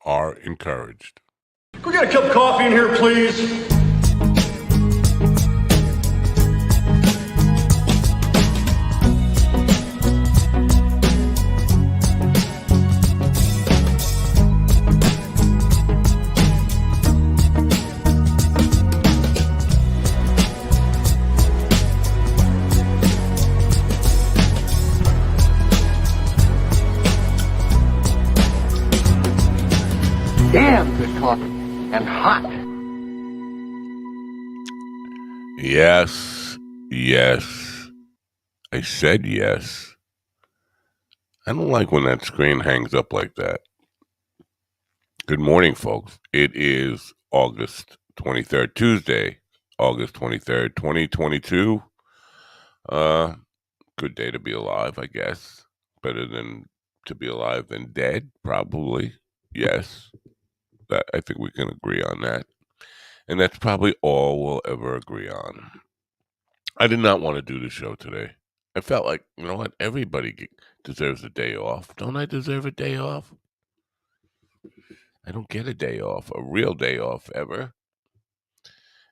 are encouraged. Can we get a cup of coffee in here, please? Damn good coffee and hot. Yes, yes. I said yes. I don't like when that screen hangs up like that. Good morning, folks. It is August 23rd, Tuesday, August 23rd, 2022. Good day to be alive, I guess. Better than to be alive than dead, probably. Yes. I think we can agree on that. And that's probably all we'll ever agree on. I did not want to do the show today. I felt like, you know what? Everybody deserves a day off. Don't I deserve a day off? I don't get a day off, a real day off ever.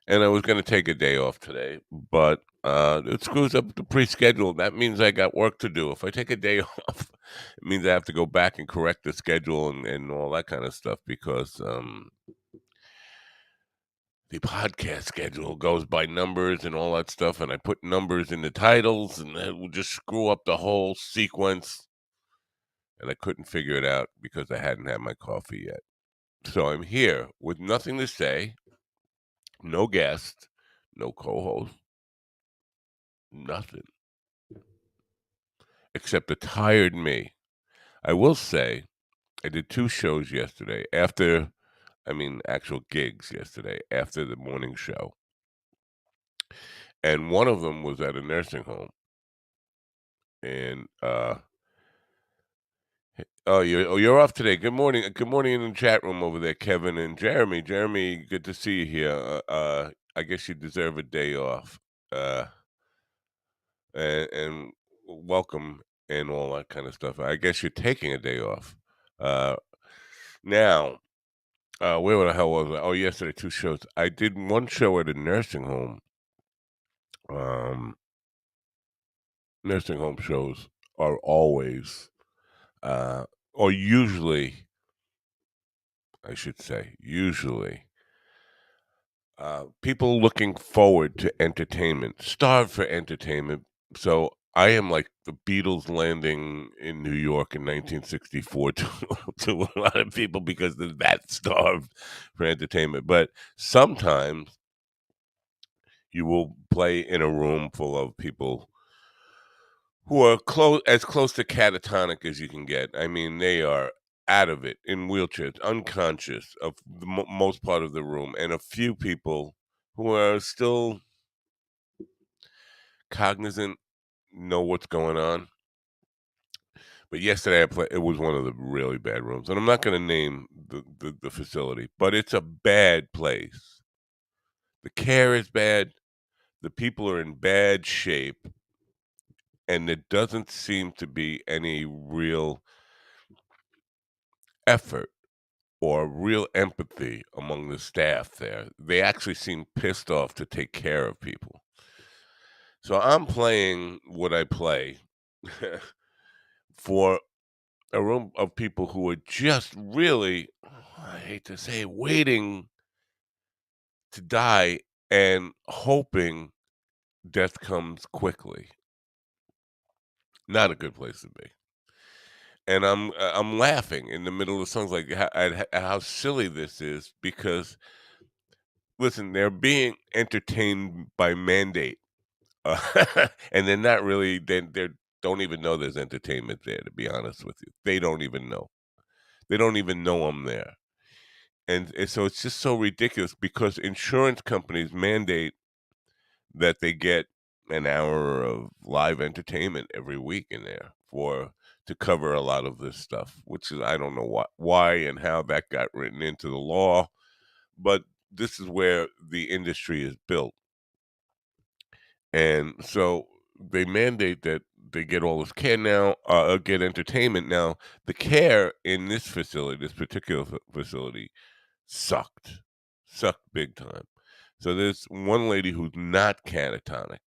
And I was going to take a day off today, but it screws up the pre-schedule. That means I got work to do. If I take a day off, it means I have to go back and correct the schedule and all that kind of stuff because the podcast schedule goes by numbers and all that stuff, and I put numbers in the titles, and that will just screw up the whole sequence. And I couldn't figure it out because I hadn't had my coffee yet. So I'm here with nothing to say, no guest, no co-host, nothing, except a tired me. I will say I did 2 shows yesterday actual gigs yesterday after the morning show. And one of them was at a nursing home. And you're off today. Good morning. Good morning in the chat room over there, Kevin and Jeremy. Jeremy, good to see you here. I guess you deserve a day off. And welcome and all that kind of stuff. I guess you're taking a day off. Now, where the hell was I? Oh, yesterday, 2 shows. I did 1 show at a nursing home. Nursing home shows are always, or usually, I should say, people looking forward to entertainment, starved for entertainment. So I am like the Beatles landing in New York in 1964 to a lot of people because they're that starved for entertainment. But sometimes you will play in a room full of people who are as close to catatonic as you can get. I mean, they are out of it, in wheelchairs, unconscious of the most part of the room, and a few people who are still cognizant, know what's going on. But yesterday it was one of the really bad rooms, and I'm not going to name the facility, but it's a bad place. The care is bad. The people are in bad shape, and there doesn't seem to be any real effort or real empathy among the staff there. They actually seem pissed off to take care of people. So I'm playing what I play for a room of people who are just really, I hate to say, waiting to die and hoping death comes quickly. Not a good place to be. And I'm laughing in the middle of songs like how silly this is because listen, they're being entertained by mandate, and they're not really. They don't even know there's entertainment there. To be honest with you, they don't even know. They don't even know I'm there, and so it's just so ridiculous because insurance companies mandate that they get an hour of live entertainment every week in there to cover a lot of this stuff, which is I don't know why and how that got written into the law, but this is where the industry is built. And so they mandate that they get all this care now, get entertainment now. The care in this facility, this particular facility, sucked, sucked big time. So there's one lady who's not catatonic,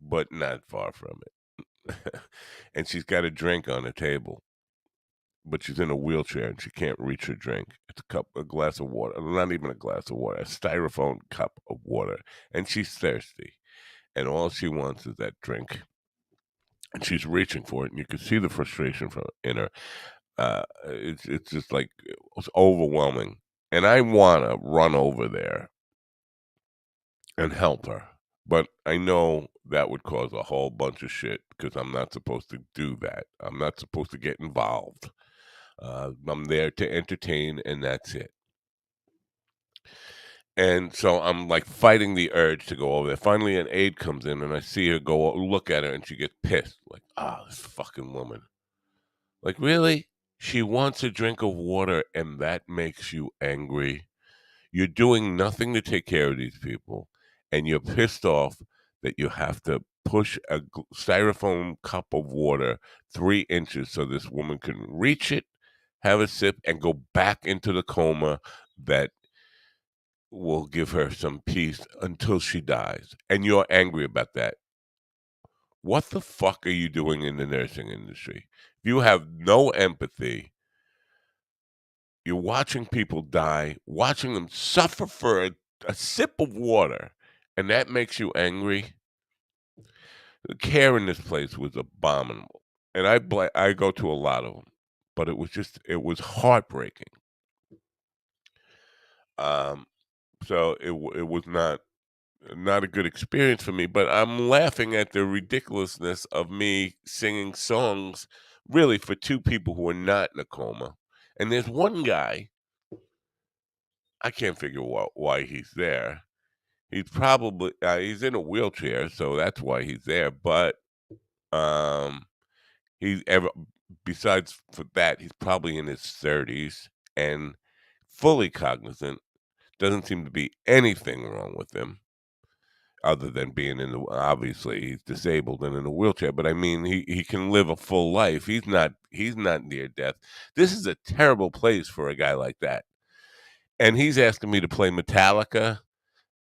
but not far from it, and she's got a drink on the table, but she's in a wheelchair and she can't reach her drink. It's a glass of water, not even a glass of water, a styrofoam cup of water, and she's thirsty, and all she wants is that drink, and she's reaching for it, and you can see the frustration from in her. It's just like it's overwhelming, and I wanna run over there and help her, but I know that would cause a whole bunch of shit because I'm not supposed to do that. I'm not supposed to get involved. I'm there to entertain, and that's it. And so I'm like fighting the urge to go over there. Finally, an aide comes in, and I see her go look at her, and she gets pissed. Like, ah, this fucking woman. Like, really? She wants a drink of water, and that makes you angry. You're doing nothing to take care of these people, and you're pissed off that you have to push a styrofoam cup of water 3 inches so this woman can reach it, have a sip, and go back into the coma that will give her some peace until she dies. And you're angry about that. What the fuck are you doing in the nursing industry? If you have no empathy, you're watching people die, watching them suffer for a sip of water, and that makes you angry. The care in this place was abominable, and I go to a lot of them, but it was heartbreaking. Um, so it was not a good experience for me, but I'm laughing at the ridiculousness of me singing songs really for 2 people who are not in a coma. And there's one guy, I can't figure why he's there. He's probably he's in a wheelchair, so that's why he's there, but, um, he's ever besides for that, he's probably in his 30s and fully cognizant, doesn't seem to be anything wrong with him. Other than being in the obviously, he's disabled and in a wheelchair, but I mean, he can live a full life. He's not near death. This is a terrible place for a guy like that, and he's asking me to play Metallica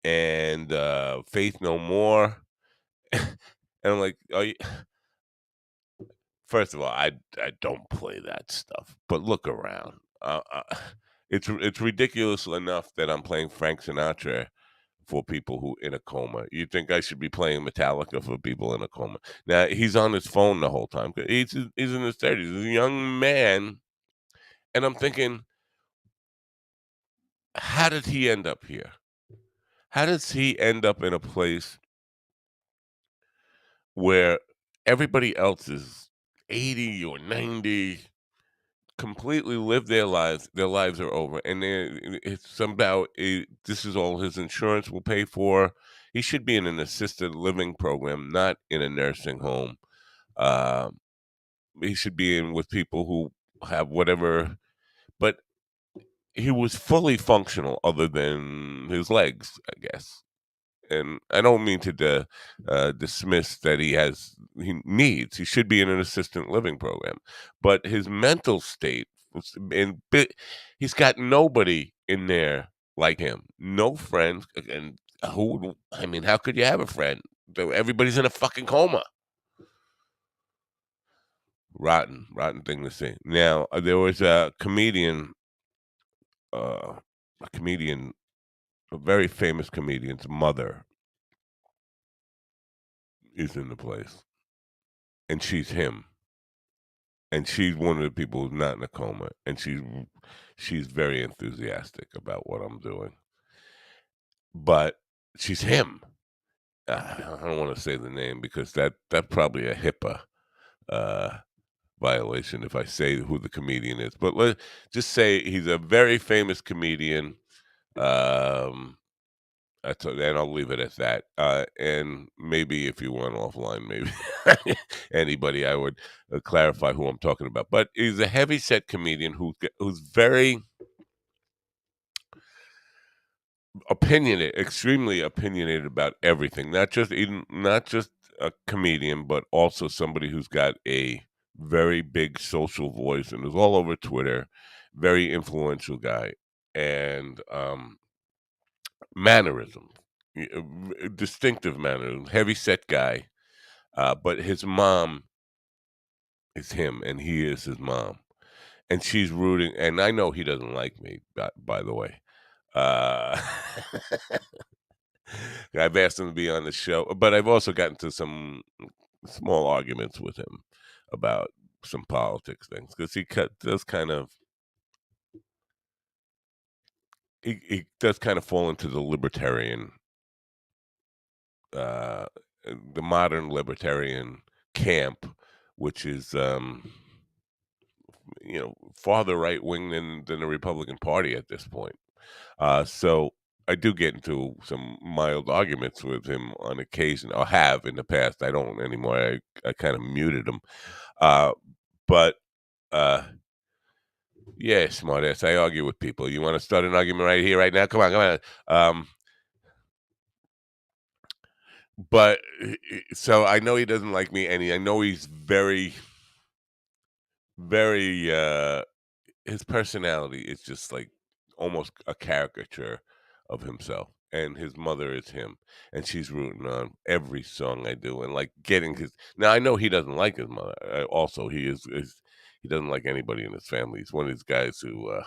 and, Faith No More, and I'm like, "Are you?" First of all, I don't play that stuff, but look around. It's ridiculous enough that I'm playing Frank Sinatra for people who in a coma. You think I should be playing Metallica for people in a coma? Now he's on his phone the whole time. He's in his 30s. He's a young man, and I'm thinking, how did he end up here? How does he end up in a place where everybody else is 80 or 90, completely live their lives are over, and it's somehow this is all his insurance will pay for. He should be in an assisted living program, not in a nursing home. Um, he should be in with people who have whatever, but he was fully functional other than his legs, I guess. And I don't mean to dismiss that he needs. He should be in an assistant living program, but his mental state was he's got nobody in there like him, no friends, and I mean, how could you have a friend? Everybody's in a fucking coma. Rotten, rotten thing to see. Now there was uh, a comedian, a very famous comedian's mother is in the place, and she's him. And she's one of the people who's not in a coma, and she's very enthusiastic about what I'm doing, but she's him. I don't wanna say the name because that probably a HIPAA, uh, violation if I say who the comedian is, but let just say he's a very famous comedian, um, and I'll leave it at that, and maybe if you went offline, maybe anybody, I would, clarify who I'm talking about, but he's a heavy set comedian who's very extremely opinionated about everything, not just a comedian, but also somebody who's got a very big social voice and is all over Twitter, very influential guy, and mannerisms, distinctive mannerisms, heavy set guy. But his mom is him, and he is his mom, and she's rooting. And I know he doesn't like me, by the way. Uh, I've asked him to be on the show, but I've also gotten to some small arguments with him about some politics things because does kind of he does kind of fall into uh, the modern libertarian camp, which is farther right wing than the Republican Party at this point. So I do get into some mild arguments with him on occasion. I have in the past. I don't anymore. I kind of muted him. Uh, but uh, yeah, smartass. I argue with people. You want to start an argument right here, right now? Come on, come on. But so I know he doesn't like me, and I know he's very, very. His personality is just like almost a caricature of himself. And his mother is him, and she's rooting on every song I do, and like getting his. Now I know he doesn't like his mother. Also, he doesn't like anybody in his family. He's one of these guys who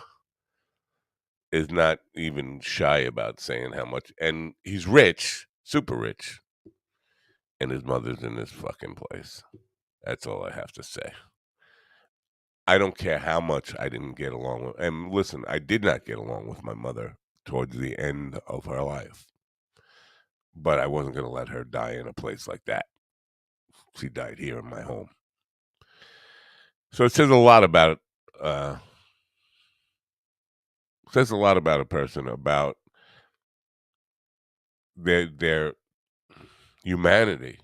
is not even shy about saying how much. And he's rich, super rich, and his mother's in this fucking place. That's all I have to say. I don't care how much I didn't get along with, and listen, I did not get along with my mother towards the end of her life, but I wasn't gonna let her die in a place like that. She died here in my home. So it says a lot about says a lot about a person, about their humanity.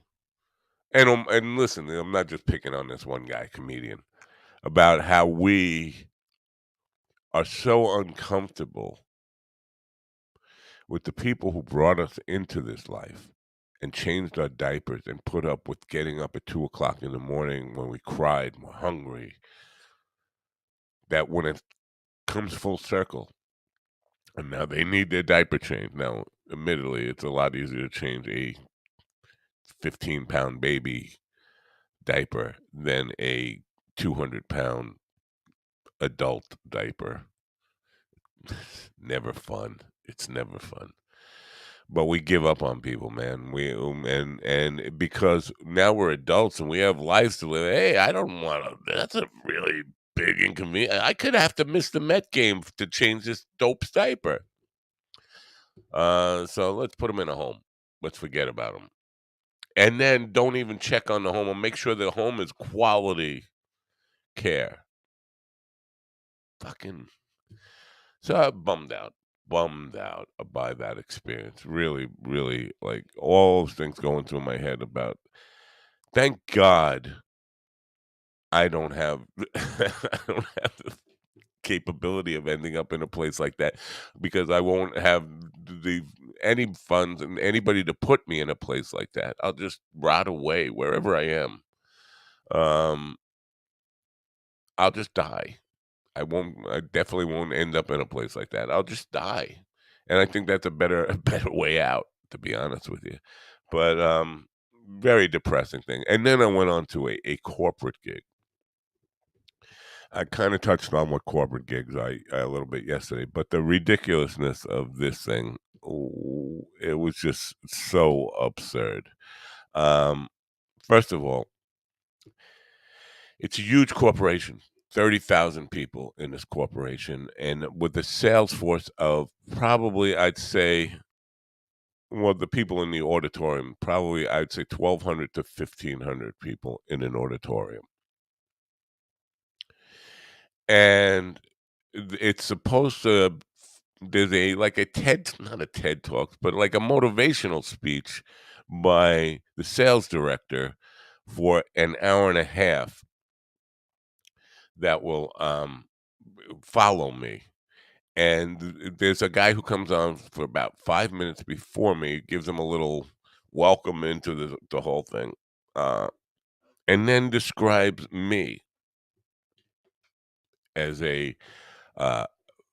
And listen, I'm not just picking on this one guy, comedian, about how we are so uncomfortable with the people who brought us into this life and changed our diapers and put up with getting up at 2 o'clock in the morning when we cried and were hungry, that when it comes full circle and now they need their diaper changed. Now, admittedly, it's a lot easier to change a 15-pound baby diaper than a 200-pound adult diaper. Never fun. It's never fun. But we give up on people, man. And because now we're adults and we have lives to live. Hey, I don't want to. That's a really big inconvenience. I could have to miss the Met game to change this dope's diaper. So let's put him in a home. Let's forget about him, and then don't even check on the home and make sure the home is quality care. Fucking. So I'm bummed out by that experience. Really, really, like all those things going through my head about. Thank God I don't have I don't have the capability of ending up in a place like that because I won't have the any funds and anybody to put me in a place like that. I'll just rot away wherever I am. Um, I'll just die. I definitely won't end up in a place like that. I'll just die. And I think that's a better a better way out, to be honest with you. But very depressing thing. And then I went on to a corporate gig. I kind of touched on what corporate gigs I a little bit yesterday, but the ridiculousness of this thing, it was just so absurd. Um, First of all, it's a huge corporation, 30,000 people in this corporation, and with a sales force of probably, I'd say, well, the people in the auditorium, probably I'd say 1,200 to 1,500 people in an auditorium. And it's supposed to there's a like a TED not a TED Talk, but like a motivational speech by the sales director for an hour and a half that will follow me. And there's a guy who comes on for about 5 minutes before me, gives him a little welcome into the whole thing, uh, and then describes me as a uh,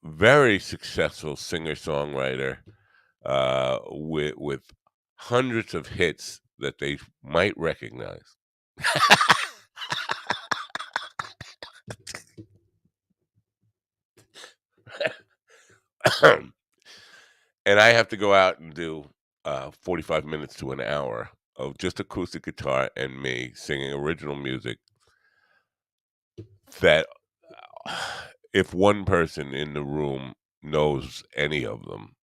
very successful singer-songwriter with hundreds of hits that they might recognize. And I have to go out and do 45 minutes to an hour of just acoustic guitar and me singing original music that if one person in the room knows any of them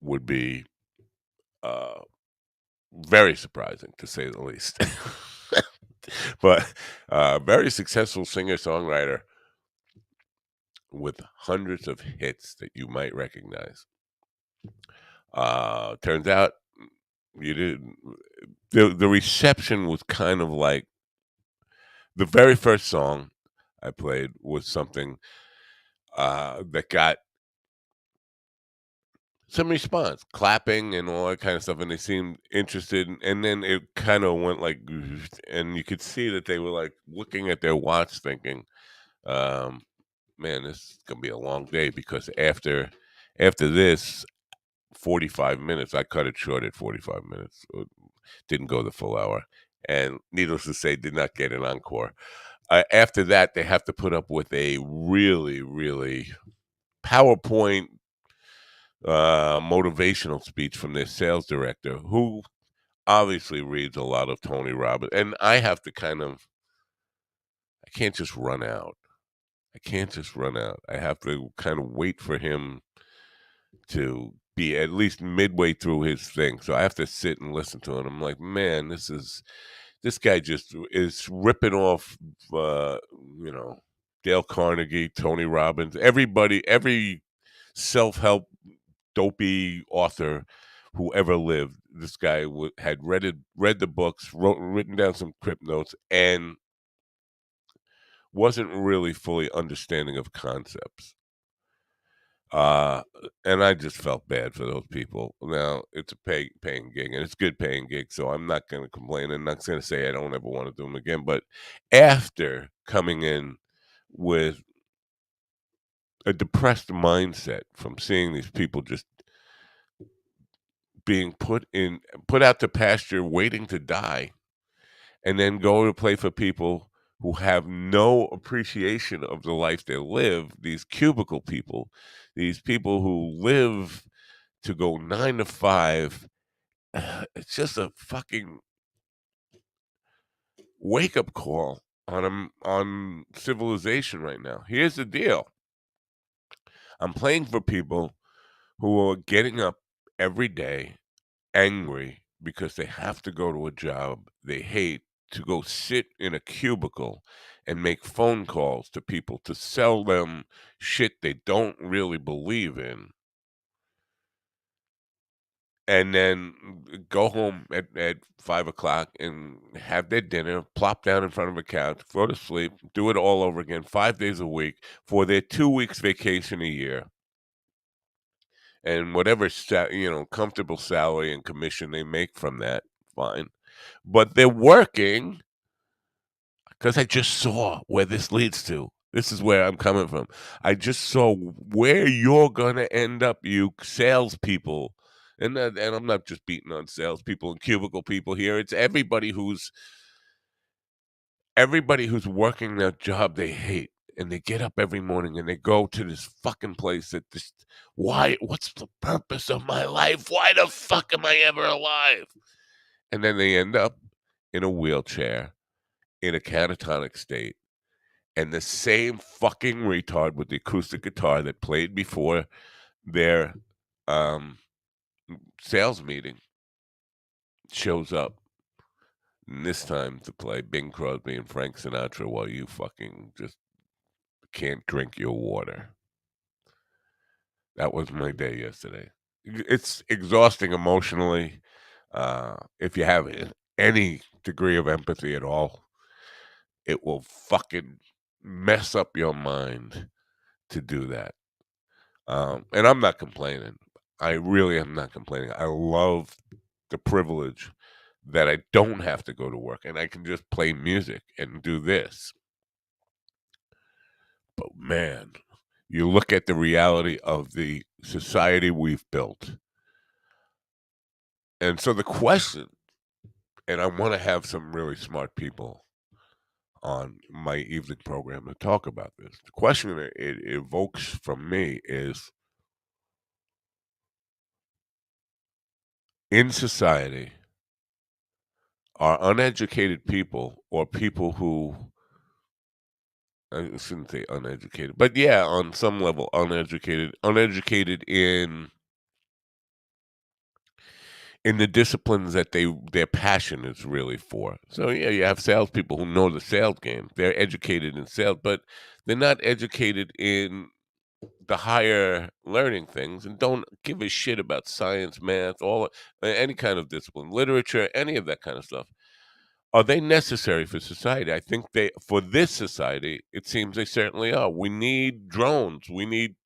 would be uh, very surprising to say the least. But very successful singer-songwriter with hundreds of hits that you might recognize. Turns out you didn't. The reception was kind of like the very first song I played was something that got some response, clapping and all that kind of stuff, and they seemed interested. And then it kind of went like, and you could see that they were like looking at their watch, thinking, um, "Man, this is gonna be a long day." Because after this 45 minutes, I cut it short at 45 minutes. Didn't go the full hour, and needless to say, did not get an encore. After that, they have to put up with a really, really PowerPoint motivational speech from their sales director, who obviously reads a lot of Tony Robbins, and I have to I can't just run out. I can't just run out. I have to kind of wait for him to be at least midway through his thing. So I have to sit and listen to it. I'm like, man, this guy just is ripping off, uh, you know, Dale Carnegie, Tony Robbins, everybody, every self-help dopey author who ever lived. This guy had read the books, written down some crypt notes, and wasn't really fully understanding of concepts. Uh, and I just felt bad for those people. Now it's a paying gig, and it's a good paying gig, so I'm not going to complain. I'm not going to say I don't ever want to do them again. But after coming in with a depressed mindset from seeing these people just being put out to pasture, waiting to die, and then go to play for people who have no appreciation of the life they live. These cubicle people, these people who live to go 9 to 5. It's just a fucking wake up call on civilization right now. Here's the deal: I'm playing for people who are getting up every day angry because they have to go to a job they hate, to go sit in a cubicle and make phone calls to people to sell them shit they don't really believe in, and then go home at 5 o'clock and have their dinner, plop down in front of a couch, go to sleep, do it all over again 5 days a week for their 2 weeks vacation a year, and whatever comfortable salary and commission they make from that, fine. But they're working because I just saw where this leads to. This is where I'm coming from. I just saw where you're gonna end up, you salespeople. And I'm not just beating on salespeople and cubicle people here. It's everybody who's working that job they hate, and they get up every morning and they go to this fucking place that just why? What's the purpose of my life? Why the fuck am I ever alive? And then they end up in a wheelchair in a catatonic state, and the same fucking retard with the acoustic guitar that played before their um, sales meeting shows up, and this time to play Bing Crosby and Frank Sinatra while you fucking just can't drink your water. That was my day yesterday. It's exhausting emotionally. If you have any degree of empathy at all, it will fucking mess up your mind to do that. And I'm not complaining. I really am not complaining. I love the privilege that I don't have to go to work and I can just play music and do this. But man, you look at the reality of the society we've built. And so the question, and I want to have some really smart people on my evening program to talk about this. The question it evokes from me is, in society, are uneducated people or people who, I shouldn't say uneducated, but yeah, on some level, uneducated in the disciplines that their passion is really for. So yeah, you have salespeople who know the sales game. They're educated in sales, but they're not educated in the higher learning things and don't give a shit about science, math, any kind of discipline, literature, any of that kind of stuff. Are they necessary for society? I think for this society, it seems they certainly are. We need drones. We need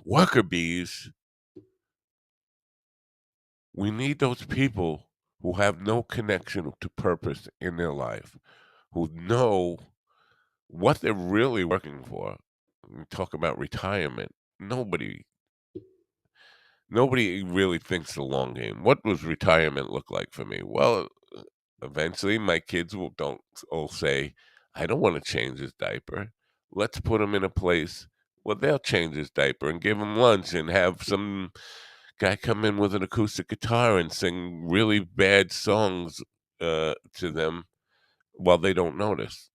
worker bees. We need those people who have no connection to purpose in their life, who know what they're really working for. We talk about retirement. Nobody really thinks the long game. What does retirement look like for me? Well, eventually my kids will say, I don't want to change his diaper. Let's put him in a place where they'll change his diaper and give him lunch and have some guy come in with an acoustic guitar and sing really bad songs to them while they don't notice.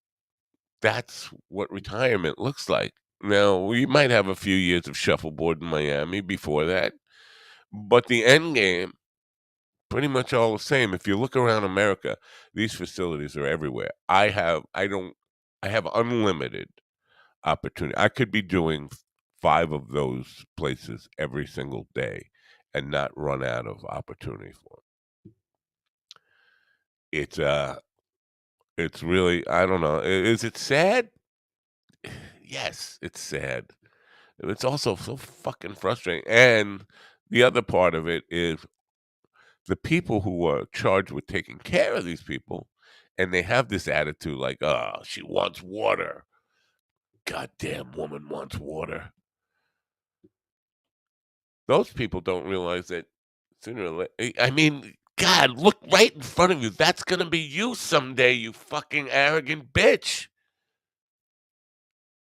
That's what retirement looks like. Now, we might have a few years of shuffleboard in Miami before that, but the end game, pretty much all the same. If you look around America, these facilities are everywhere. I have unlimited opportunity. I could be doing 5 of those places every single day and not run out of opportunity for 'em. It's, uh it's really, I don't know. Is it sad? Yes, it's sad. It's also so fucking frustrating, and the other part of it is the people who are charged with taking care of these people, and they have this attitude like, "Oh, she wants water. Goddamn woman wants water." Those people don't realize that sooner or later. I mean, God, look right in front of you. That's gonna be you someday, you fucking arrogant bitch.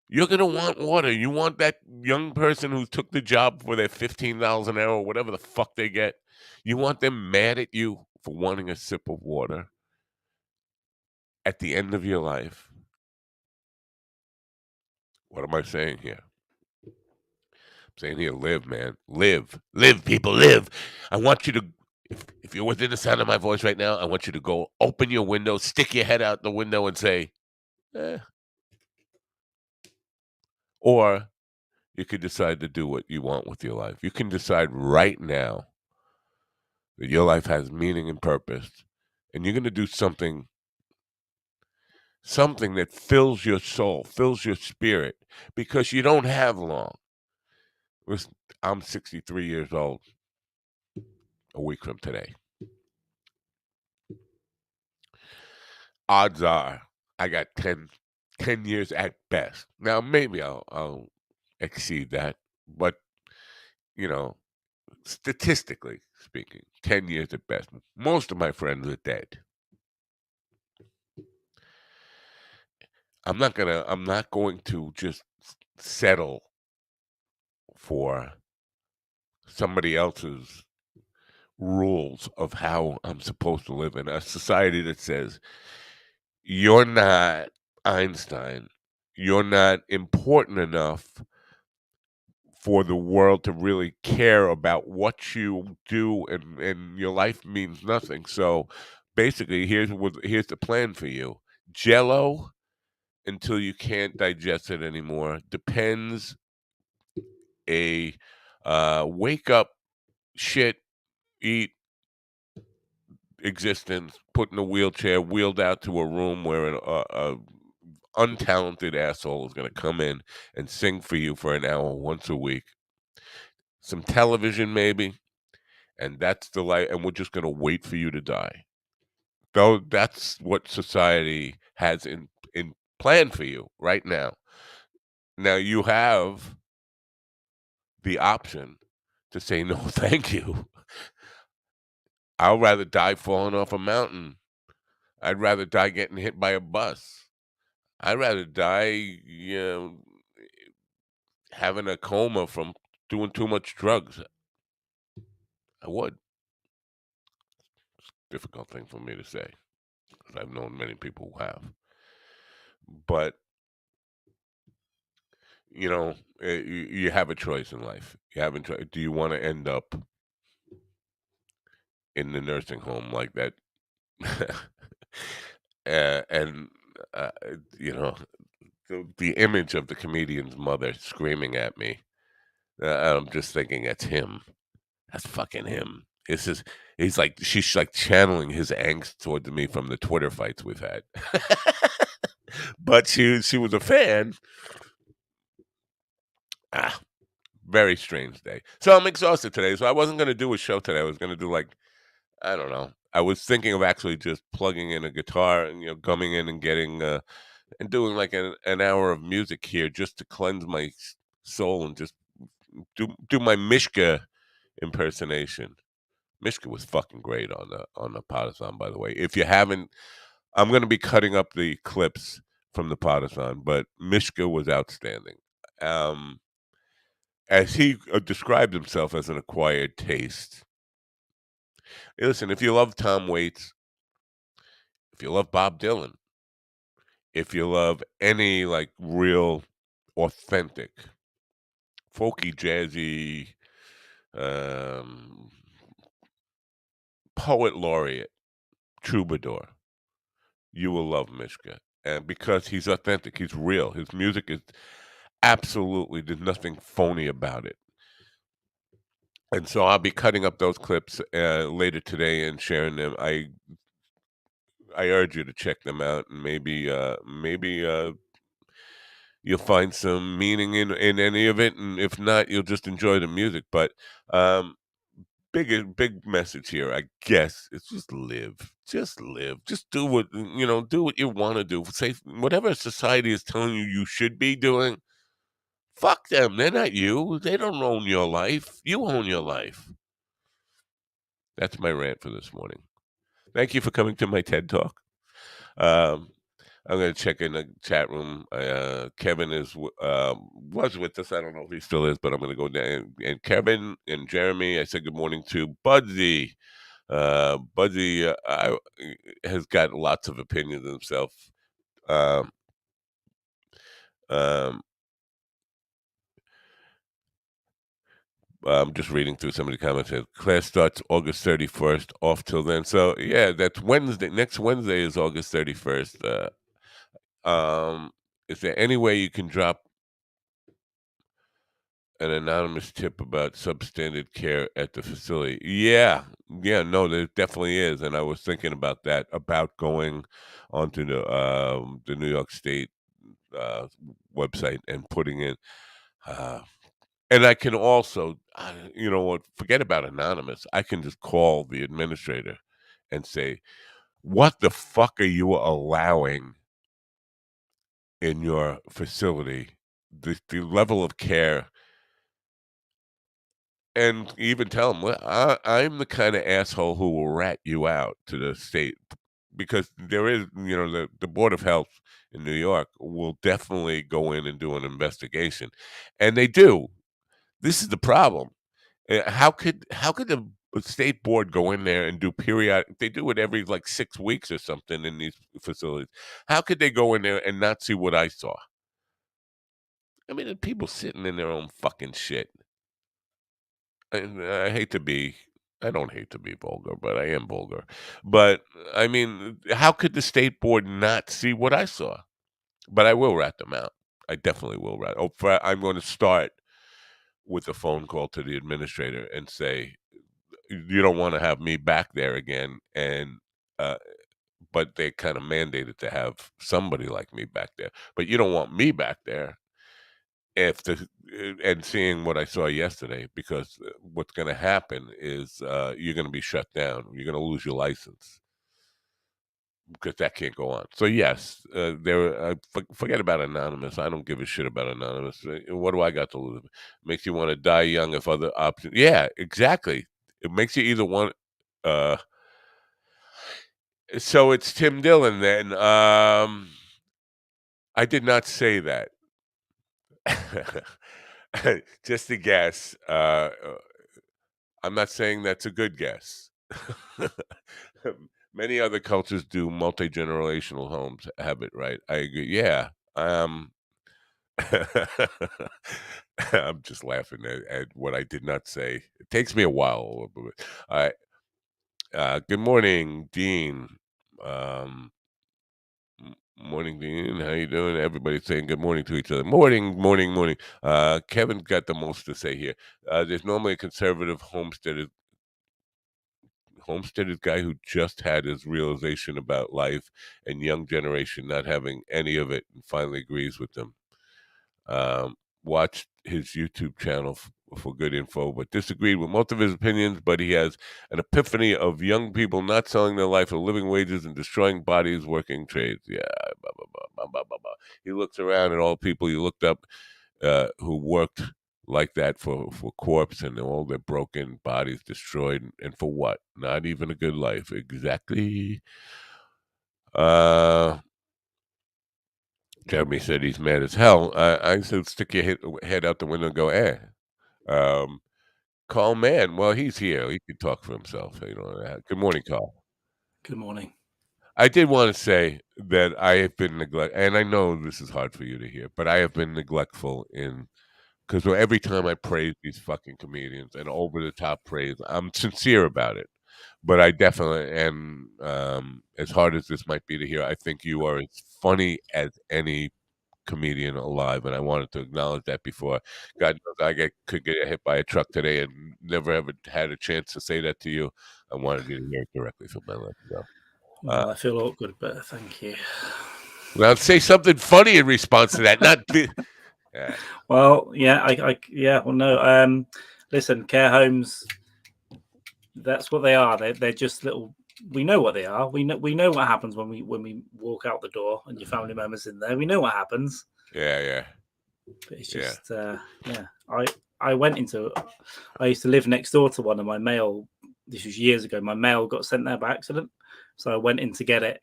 You're gonna want water. You want that young person who took the job for their $15 an hour, whatever the fuck they get. You want them mad at you for wanting a sip of water at the end of your life. What am I saying here? I'm saying here, live, man. Live, people, live. I want you to, if you're within the sound of my voice right now, I want you to go open your window, stick your head out the window and say, eh. Or you could decide to do what you want with your life. You can decide right now that your life has meaning and purpose, and you're going to do something that fills your soul, fills your spirit, because you don't have long. Listen, I'm 63 years old a week from today. Odds are I got 10 years at best. Now, maybe I'll exceed that, but, you know, statistically speaking, 10 years at best. Most of my friends are dead. I'm not going to just settle for somebody else's rules of how I'm supposed to live in a society that says you're not Einstein, you're not important enough for the world to really care about what you do, and your life means nothing. So basically, here's the plan for you. Jello until you can't digest it anymore. Depends a wake up, shit, eat existence, put in a wheelchair, wheeled out to a room where a untalented asshole is going to come in and sing for you for an hour once a week. Some television, maybe, and that's the life, and we're just gonna wait for you to die. Though that's what society has in plan for you right now. Now you have the option to say, "No, thank you. I'll rather die falling off a mountain. I'd rather die getting hit by a bus. I'd rather die, having a coma from doing too much drugs." I would. Difficult thing for me to say, 'cause I've known many people who have. But, you have a choice in life. You have a choi Do you wanna end up in the nursing home like that? And, uh, you know, the image of the comedian's mother screaming at me, I'm just thinking, "That's him. That's fucking him." He's like she's, like, channeling his angst towards me from the Twitter fights we've had. But she was a fan. Ah, very strange day. So I'm exhausted today, so I wasn't gonna do a show today. I was gonna do, like, I don't know. I was thinking of actually just plugging in a guitar and, coming in and getting, and doing, like, an hour of music here just to cleanse my soul and just do my Mishka impersonation. Mishka was fucking great on the Podathon, by the way. If you haven't, I'm gonna be cutting up the clips from the Podathon, but Mishka was outstanding. Um, as he described himself as an acquired taste. Hey, listen, if you love Tom Waits, if you love Bob Dylan, if you love any like real, authentic, folky, jazzy, um, poet laureate, troubadour, you will love Mishka. And because he's authentic, he's real. His music is absolutely, there's nothing phony about it. And so I'll be cutting up those clips later today and sharing them. I urge you to check them out, and maybe you'll find some meaning in any of it, and if not, you'll just enjoy the music. But um, big message here, I guess, is just live, just do what you want to do. Say whatever society is telling you you should be doing. Fuck them. They're not you. They don't own your life. You own your life. That's my rant for this morning. Thank you for coming to my TED Talk. Um, I'm gonna check in the chat room. Kevin was with us. I don't know if he still is, but I'm gonna go down. And Kevin and Jeremy, I said good morning to Budsy. Budsy has got lots of opinions himself. Um, um, I'm just reading through some of the comments here. Class starts August 31st, off till then. So yeah, that's Wednesday. Next Wednesday is August 31st. Um, is there any way you can drop an anonymous tip about substandard care at the facility? Yeah, no, there definitely is, and I was thinking about that, about going onto the New York State uh, website and putting in. Uh, and I can also, you know what? Forget about anonymous. I can just call the administrator and say, "What the fuck are you allowing in your facility? The level of care." And even tell them, "Well, I'm the kinda asshole who will rat you out to the state," because there is, the Board of Health in New York will definitely go in and do an investigation, and they do. This is the problem. How could the state board go in there and do periodic, they do it every, like, 6 weeks or something in these facilities. How could they go in there and not see what I saw? I mean, the people sitting in their own fucking shit. And I don't hate to be vulgar, but I am vulgar. But I mean, how could the state board not see what I saw? But I will rat them out. I definitely will rat. I'm going to start with a phone call to the administrator and say, "You don't want to have me back there again." And uh, but they kind of mandated to have somebody like me back there. But you don't want me back there. if the and seeing what I saw yesterday, because what's going to happen is you're going to be shut down. You're going to lose your license because that can't go on. So yes, forget about anonymous. I don't give a shit about anonymous. What do I got to lose? Makes you want to die young if other options. Yeah, exactly. It makes you either want. Uh, so it's Tim Dillon then. I did not say that. Just a guess. I'm not saying that's a good guess. Many other cultures do multi-generational homes have it, right? I agree. Yeah. I'm just laughing at what I did not say. It takes me a while. I good morning, Dean. Um, Morning, Dean. How you doing? Everybody's saying good morning to each other. Morning, morning, morning. Kevin's got the most to say here. There's normally a conservative homesteaded guy who just had his realization about life and young generation not having any of it and finally agrees with them. Watched his YouTube channel for good info, but disagreed with most of his opinions. But he has an epiphany of young people not selling their life for living wages and destroying bodies working trades. Yeah, blah, blah, blah, blah, blah, blah, blah. He looks around at all people he looked up who worked like that for corpse and all their broken bodies destroyed, and for what? Not even a good life. Exactly. Uh, Jeremy said he's mad as hell. I said stick your head out the window and go, eh. Um, Carl Mann, well, he's here. He can talk for himself. Good morning, Carl. Good morning. I did want to say that I have been and I know this is hard for you to hear, but I have been neglectful in because every time I praise these fucking comedians and over the top praise, I'm sincere about it. But I definitely am, as hard as this might be to hear, I think you are as funny as any comedian alive, and I wanted to acknowledge that before. God knows could get hit by a truck today and never ever had a chance to say that to you. I wanted you to hear it directly from my lips. So, Well, I feel awkward, but thank you. now say something funny in response to that. Not be, Well, yeah, well, no. Listen, care homes. That's what they are. They're just little. We know what they are. We know what happens when we walk out the door and your family members in there. We know what happens. yeah. But it's just yeah. I went into. I used to live next door to one of my mail. This was years ago. My mail got sent there by accident, so I went in to get it.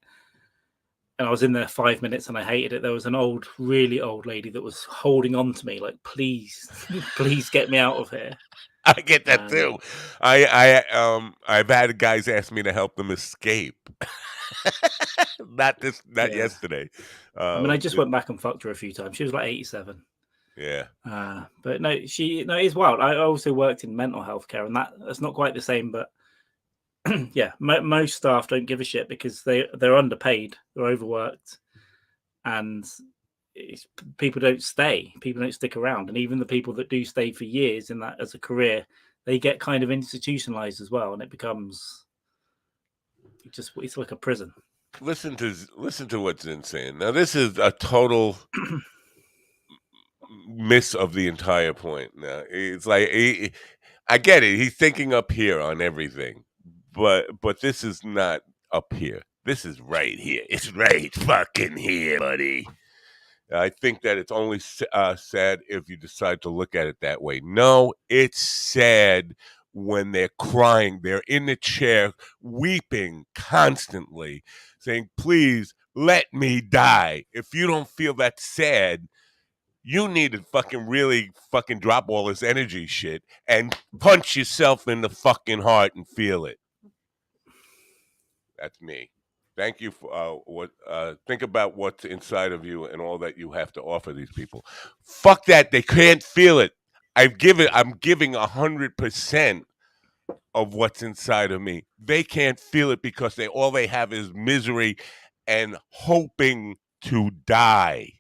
And I was in there 5 minutes and I hated it. There was an really old lady that was holding on to me, like, please, please get me out of here. I get that too. I've had guys ask me to help them escape. Not yesterday. I mean, I just went back and fucked her a few times. She was like 87. Yeah. But no, it's wild. I also worked in mental health care, and that's not quite the same, but yeah, most staff don't give a shit because they're underpaid, they're overworked, and people don't stay. People don't stick around, and even the people that do stay for years in that as a career, they get kind of institutionalized as well, and it becomes it's like a prison. Listen to what's insane. Now this is a total miss of the entire point. Now it's like I get it. He's thinking up here on everything, but this is not up here. This is right here. It's right fucking here, buddy. I think that it's only sad if you decide to look at it that way. No, it's sad when they're crying. They're in the chair, weeping constantly, saying, please let me die. If you don't feel that sad, you need to fucking really fucking drop all this energy shit and punch yourself in the fucking heart and feel it. That's me. Thank you for think about what's inside of you and all that you have to offer these people. Fuck that. They can't feel it. I'm giving 100% of what's inside of me. They can't feel it because all they have is misery and hoping to die.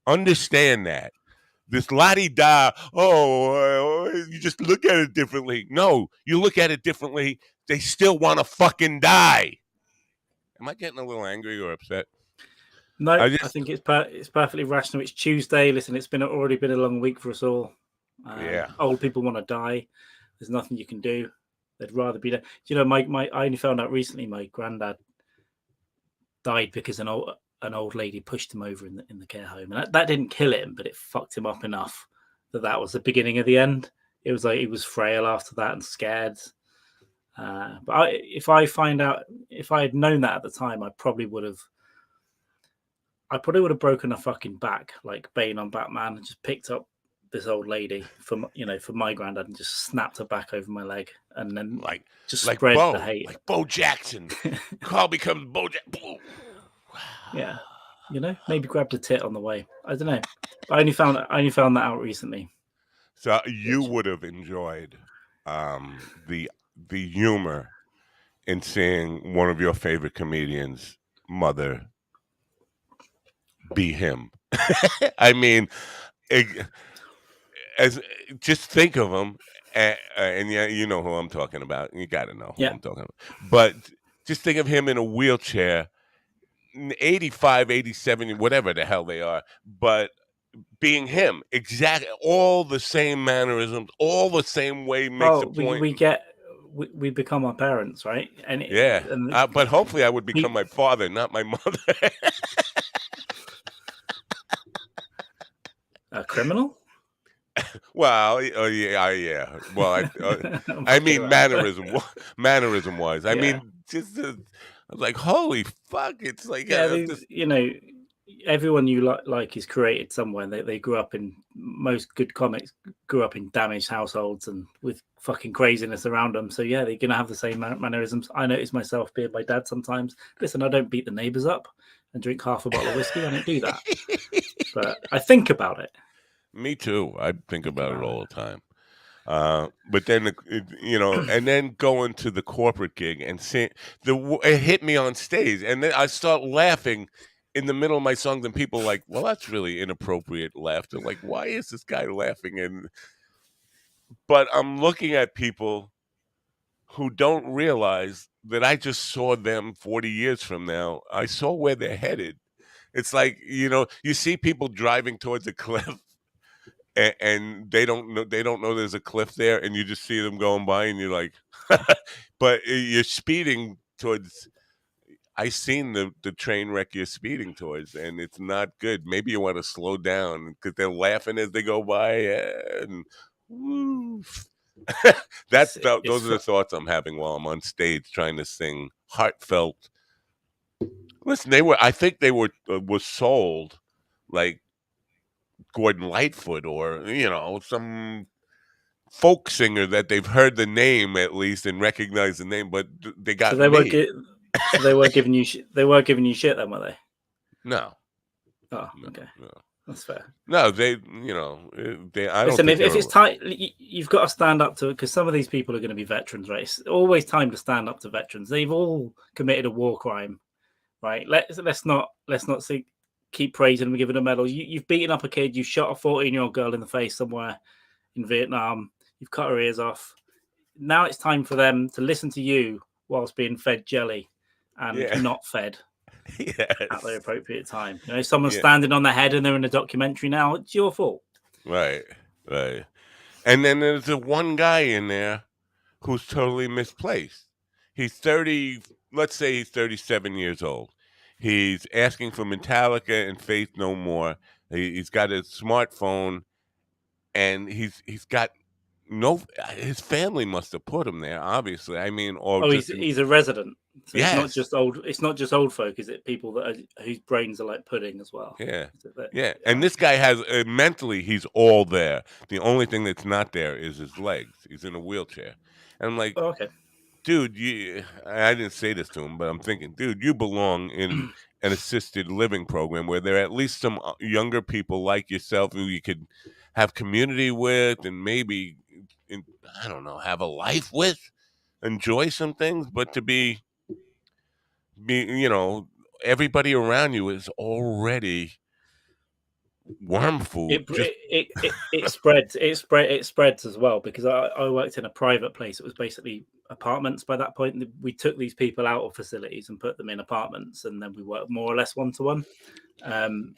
Understand that. This la-di-da, you just look at it differently. No, you look at it differently. They still want to fucking die. Am I getting a little angry or upset? No, I I just think it's perfectly rational. It's Tuesday. Listen, it's been already been a long week for us all. yeah, Old people want to die. There's nothing you can do. They'd rather be there. You know, my I only found out recently my granddad died because an old lady pushed him over in the care home, and that didn't kill him, but it fucked him up enough that was the beginning of the end. It was like he was frail after that and scared. If I had known that at the time, I probably would have broken a fucking back like Bane on Batman and just picked up this old lady for my granddad and just snapped her back over my leg and then like just spread the Like hate. Bo Jackson. Carl becomes Bo Jackson. Yeah, maybe grabbed a tit on the way. I don't know. I only found that out recently. So you Which would have enjoyed the humor in seeing one of your favorite comedians' mother be him. I mean, it, as just think of him, and yeah, you know who I'm talking about. You got to know who Yeah. I'm talking about. But just think of him in a wheelchair, 85, 87, whatever the hell they are, but being him, exactly all the same mannerisms, all the same way makes a Oh, point. we become our parents, right? Yeah, And but hopefully I would become we my father, not my mother. a criminal. Well, oh yeah, yeah. Well, I'm I fucking mean around. mannerism wise. I Yeah. mean, just I was like, holy fuck! It's like Yeah, just everyone you like is created somewhere. They grew up in most good comics grew up in damaged households and with fucking craziness around them. So yeah, they're gonna have the same mannerisms. I notice myself being my dad sometimes. Listen, I don't beat the neighbors up and drink half a bottle of whiskey. I don't do that, but I think about it. me too. I think Think about it about all the time. But then and then going to the corporate gig and seeing it hit me on stage, and then I start laughing in the middle of my songs, and people like, well, that's really inappropriate laughter. Like, why is this guy laughing? But I'm looking at people who don't realize that I just saw them 40 years from now. I saw where they're headed. It's like, you see people driving towards a cliff, and they don't know there's a cliff there, and you just see them going by and you're like but you're speeding towards. I seen the train wreck you're speeding towards, and it's not good. Maybe you want to slow down because they're laughing as they go by, and woo. It's Those are the thoughts I'm having while I'm on stage trying to sing heartfelt. Listen, I think they was sold like Gordon Lightfoot, or some folk singer that they've heard the name at least and recognize the name, but they so got they were me. gi- so they were giving you they were giving you shit then, were they? No, Oh, no, okay, no, that's fair. no. They. I don't Listen, think they if it's were. tight, you've got to stand up to it because some of these people are going to be veterans, right? It's always time to stand up to veterans. They've all committed a war crime, right? Let's not keep praising them and giving them medals. You've beaten up a kid, you shot a 14-year-old girl in the face somewhere in Vietnam, you've cut her ears off. Now it's time for them to listen to you whilst being fed jelly and Yeah. not fed at the Yes. appropriate time. Someone's Yeah. standing on their head and they're in a documentary now. It's your fault. Right. Right. And then there's the one guy in there who's totally misplaced. He's 30. Let's say he's 37 years old. He's asking for Metallica and Faith No More. He's got a smartphone, and he's got no. His family must have put him there, obviously. I mean, or Oh, just he's a resident, so it's not yes, just old. It's not just old folk, is it? People whose brains are like pudding as well. yeah, Is it that? yeah. And Yeah. this guy has mentally, he's all there. The only thing that's not there is his legs. He's in a wheelchair, and I'm like, Oh, okay. dude, I didn't say this to him, but I'm thinking, dude, you belong in an assisted living program where there are at least some younger people like yourself who you could have community with, and maybe, in, I don't know, have a life with, enjoy some things. But to be everybody around you is already worm food. Just It spreads. It spreads as well, because I worked in a private place. It was basically apartments by that point. We took these people out of facilities and put them in apartments, and then we worked more or less one to one.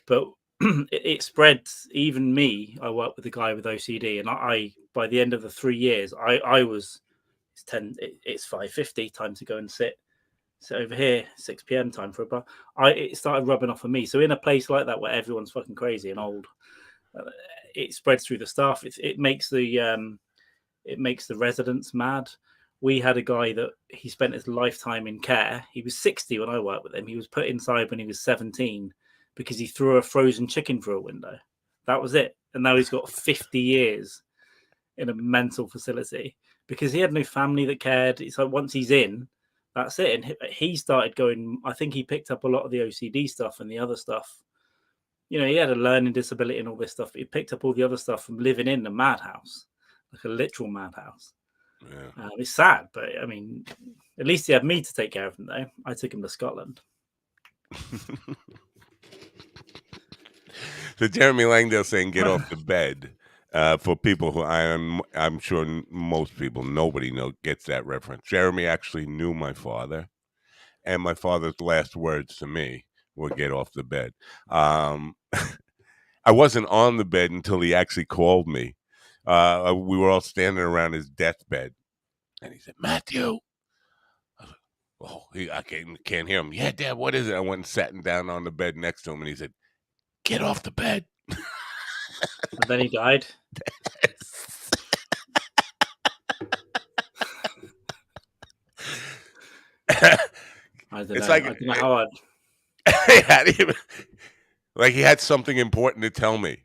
But it spreads. Even me, I worked with a guy with OCD, and I by the end of the 3 years, I was it's 5:50, time to go and sit over here, 6 p.m. time for a bar. It started rubbing off on me. So in a place like that where everyone's fucking crazy and old, it spreads through the staff. It makes the residents mad. We had a guy that he spent his lifetime in care. He was 60 when I worked with him. He was put inside when he was 17 because he threw a frozen chicken through a window. That was it. And now he's got 50 years in a mental facility because he had no family that cared. It's like once he's in, that's it. And he started going, I think he picked up a lot of the OCD stuff and the other stuff. You know, he had a learning disability and all this stuff. But he picked up all the other stuff from living in a madhouse, like a literal madhouse. yeah. It's sad, but I mean, at least he had me to take care of him, though. I took him to Scotland. So Jeremy Langdale saying, "Get off the bed." For people who I'm sure most people, nobody gets that reference. Jeremy actually knew my father, and my father's last words to me were, "Get off the bed." I wasn't on the bed until he actually called me. We were all standing around his deathbed, and he said, "Matthew." I was like, "Oh, I can't hear him." "Yeah, Dad, what is it?" I went and sat down on the bed next to him, and he said, "Get off the bed." And then he died. I don't know. Like I don't know how like he had something important to tell me.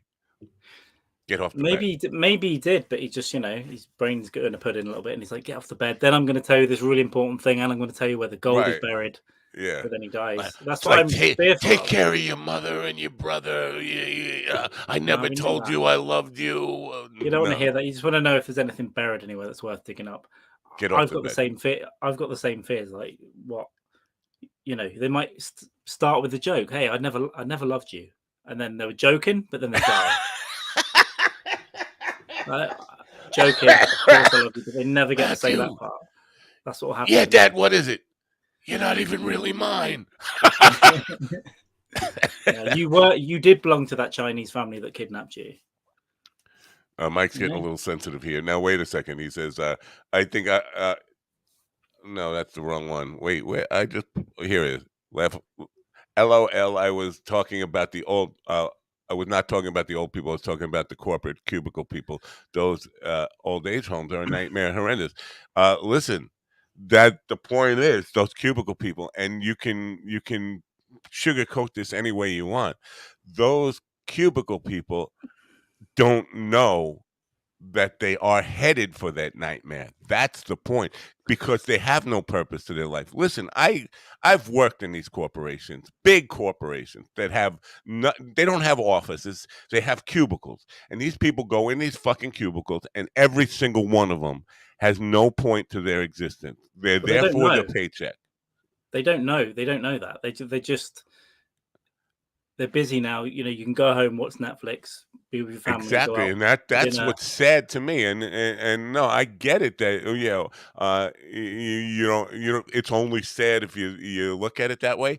Get off the bed. maybe he did, but he just, his brain's going to put in a little bit, and he's like, "Get off the bed." Then I'm going to tell you this really important thing, and I'm going to tell you where the gold is Right. buried. Yeah. But then he dies. That's It's what like, I'm fearful take of. care of your mother and your brother. I never We know told that. you I loved you. You don't want to No. hear that. You just want to know if there's anything buried anywhere that's worth digging up. Get off the bed. I've got the same fears. Like, what? They might start with a joke. "Hey, I never loved you," and then they were joking, but then they die. Joking, of course I love you, but they never get to say that part. That's what will happen. Yeah, Dad, what is it? You're not even really mine. You did belong to that Chinese family that kidnapped you. Mike's getting a little sensitive here. Now, wait a second. He says, I think no, that's the wrong one. Wait, where here it is. Laugh. LOL. I was talking about the old. I was not talking about the old people. I was talking about the corporate cubicle people. Those old age homes are a nightmare, horrendous. Listen, that the point is those cubicle people, and you can sugarcoat this any way you want. Those cubicle people don't know that they are headed for that nightmare. That's the point, because they have no purpose to their life. Listen, I've worked in these corporations, big corporations that have they don't have offices, they have cubicles. And these people go in these fucking cubicles, and every single one of them has no point to their existence. They're But they there don't for know. the paycheck. They don't know that. They're busy now. You can go home, watch Netflix, be with your family, go Exactly, out and for that's dinner. what's sad to me. And no, I get it that you know it's only sad if you look at it that way.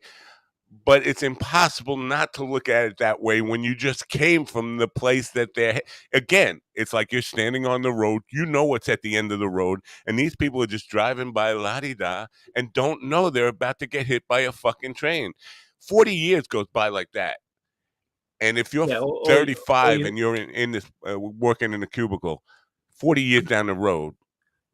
But it's impossible not to look at it that way when you just came from the place that they're. Again, it's like you're standing on the road. You know what's at the end of the road, and these people are just driving by la-di-da and don't know they're about to get hit by a fucking train. 40 years goes by like that. And if you're Yeah, or 35 and you're in this working in a cubicle, 40 years down the road,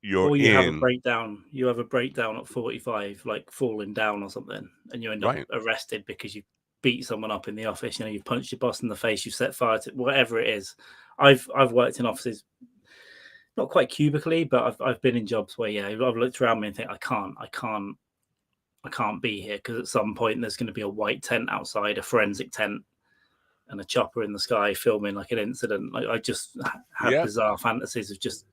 you're you have a in. breakdown. You have a breakdown at 45, like falling down or something, and you end up Right. arrested because you beat someone up in the office. You've punched your boss in the face. You set fire to whatever it is. I've worked in offices, not quite cubically, but I've been in jobs where I've looked around me and think I can't be here, because at some point there's going to be a white tent outside, a forensic tent, and a chopper in the sky filming like an incident. Like, I just had Yeah. bizarre fantasies of just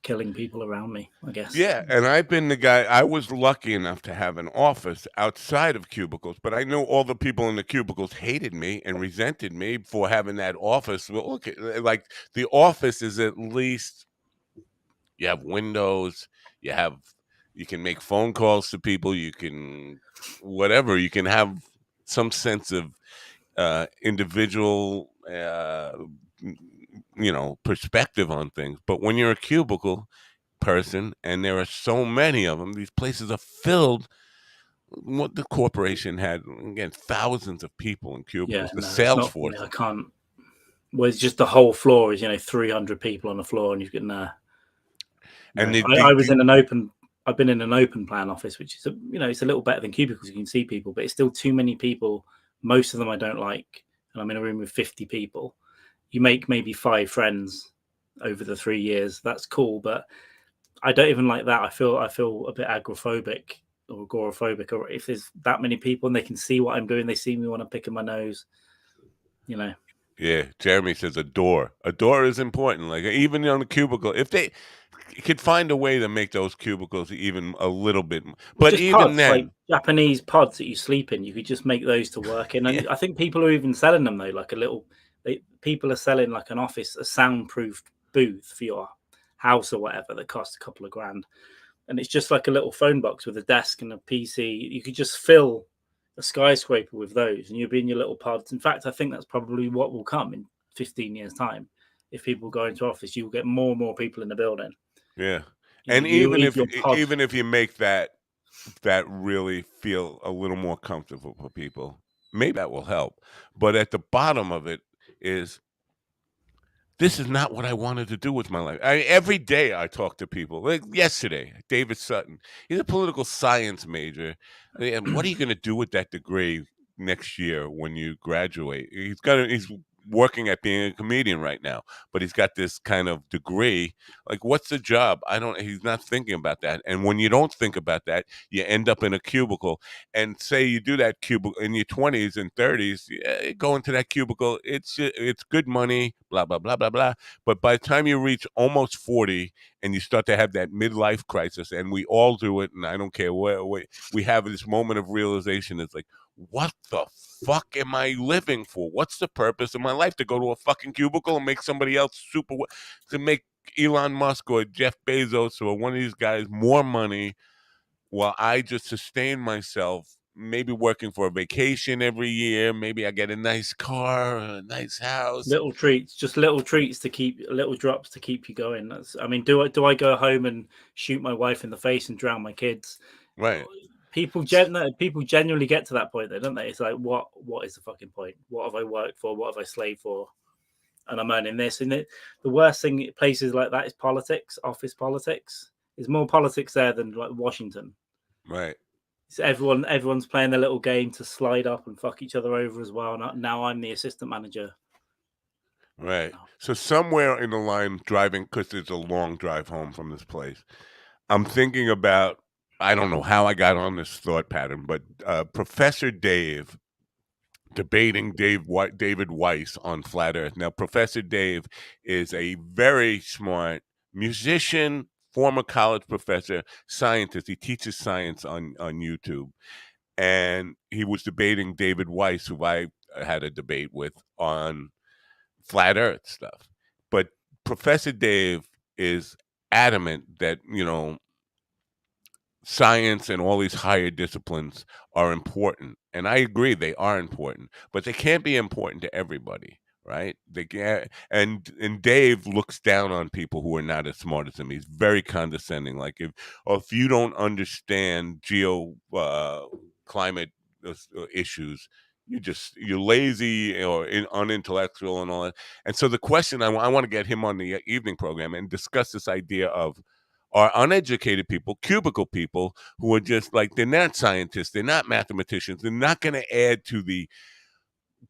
killing people around me, I guess. Yeah, and I've been the guy. I was lucky enough to have an office outside of cubicles, but I know all the people in the cubicles hated me and resented me for having that office. Well, look, like the office is at least you have windows, you have you can make phone calls to people, you can whatever, you can have some sense of individual perspective on things. But when you're a cubicle person and there are so many of them, these places are filled. What the corporation had, again, thousands of people in Yeah, cubicles, the no, it's sales not for me. force. I can't. Well, it's just the whole floor is 300 people on the floor, and you've got no. And I was in an open. I've been in an open plan office, which is it's a little better than cubicles. You can see people, but it's still too many people. Most of them I don't like, and I'm in a room with 50 people. You make maybe 5 friends over the 3 years. That's cool, but I don't even like that. I feel a bit agoraphobic or agoraphobic, or if there's that many people and they can see what I'm doing, they see me when I'm picking my nose. Yeah, Jeremy says a door. A door is important. Like even on the cubicle, if they could find a way to make those cubicles even a little bit, Well, but just even pods, like then, Japanese pods that you sleep in. You could just make those to work in, yeah, and I think people are even selling them though. Like people are selling like an office, a soundproof booth for your house or whatever that costs a couple of grand, and it's just like a little phone box with a desk and a PC. You could just fill a skyscraper with those, and you'll be in your little pods. In fact, I think that's probably what will come in 15 years' time. If people go into office, you'll get more and more people in the building. yeah. And You even need if your pod. even if you make that really feel a little more comfortable for people, maybe that will help. But at the bottom of it is this is not what I wanted to do with my life. Every day I talk to people. Like yesterday, David Sutton, he's a political science major. And what are you going to do with that degree next year when you graduate? He's working at being a comedian right now, but he's got this kind of degree. Like, what's the job? He's not thinking about that. And when you don't think about that, you end up in a cubicle. And say you do that cubicle in your 20s and 30s, yeah, go into that cubicle. It's good money, blah blah blah blah blah. But by the time you reach almost 40 and you start to have that midlife crisis, and we all do it, and I don't care where we have this moment of realization. It's like, what the fuck am I living for? What's the purpose of my life? To go to a fucking cubicle and make somebody else to make Elon Musk or Jeff Bezos or one of these guys more money while I just sustain myself, maybe working for a vacation every year. Maybe I get a nice car, a nice house. Little treats, just little treats to keep, little drops to keep you going. I mean, do I go home and shoot my wife in the face and drown my kids? Right, People genuinely get to that point, though, don't they? It's like, what is the fucking point? What have I worked for? What have I slaved for? And I'm earning this. And the worst thing places like that is politics, office politics. There's more politics there than like Washington. right. So everyone's playing their little game to slide up and fuck each other over as well. Now I'm the assistant manager. Right. So somewhere in the line driving, because it's a long drive home from this place, I'm thinking about, I don't know how I got on this thought pattern, but Professor Dave debating David Weiss on Flat Earth. Now, Professor Dave is a very smart musician, former college professor, scientist. He teaches science on YouTube. And he was debating David Weiss, who I had a debate with on flat earth stuff. But Professor Dave is adamant that, science and all these higher disciplines are important. And I agree they are important, but they can't be important to everybody, right? They can't, and Dave looks down on people who are not as smart as him. He's very condescending. Like if you don't understand climate issues, you're lazy or unintellectual and all that. And so the question I want to get him on the evening program and discuss this idea of are uneducated people, cubicle people who are just like, they're not scientists, they're not mathematicians, they're not going to add to the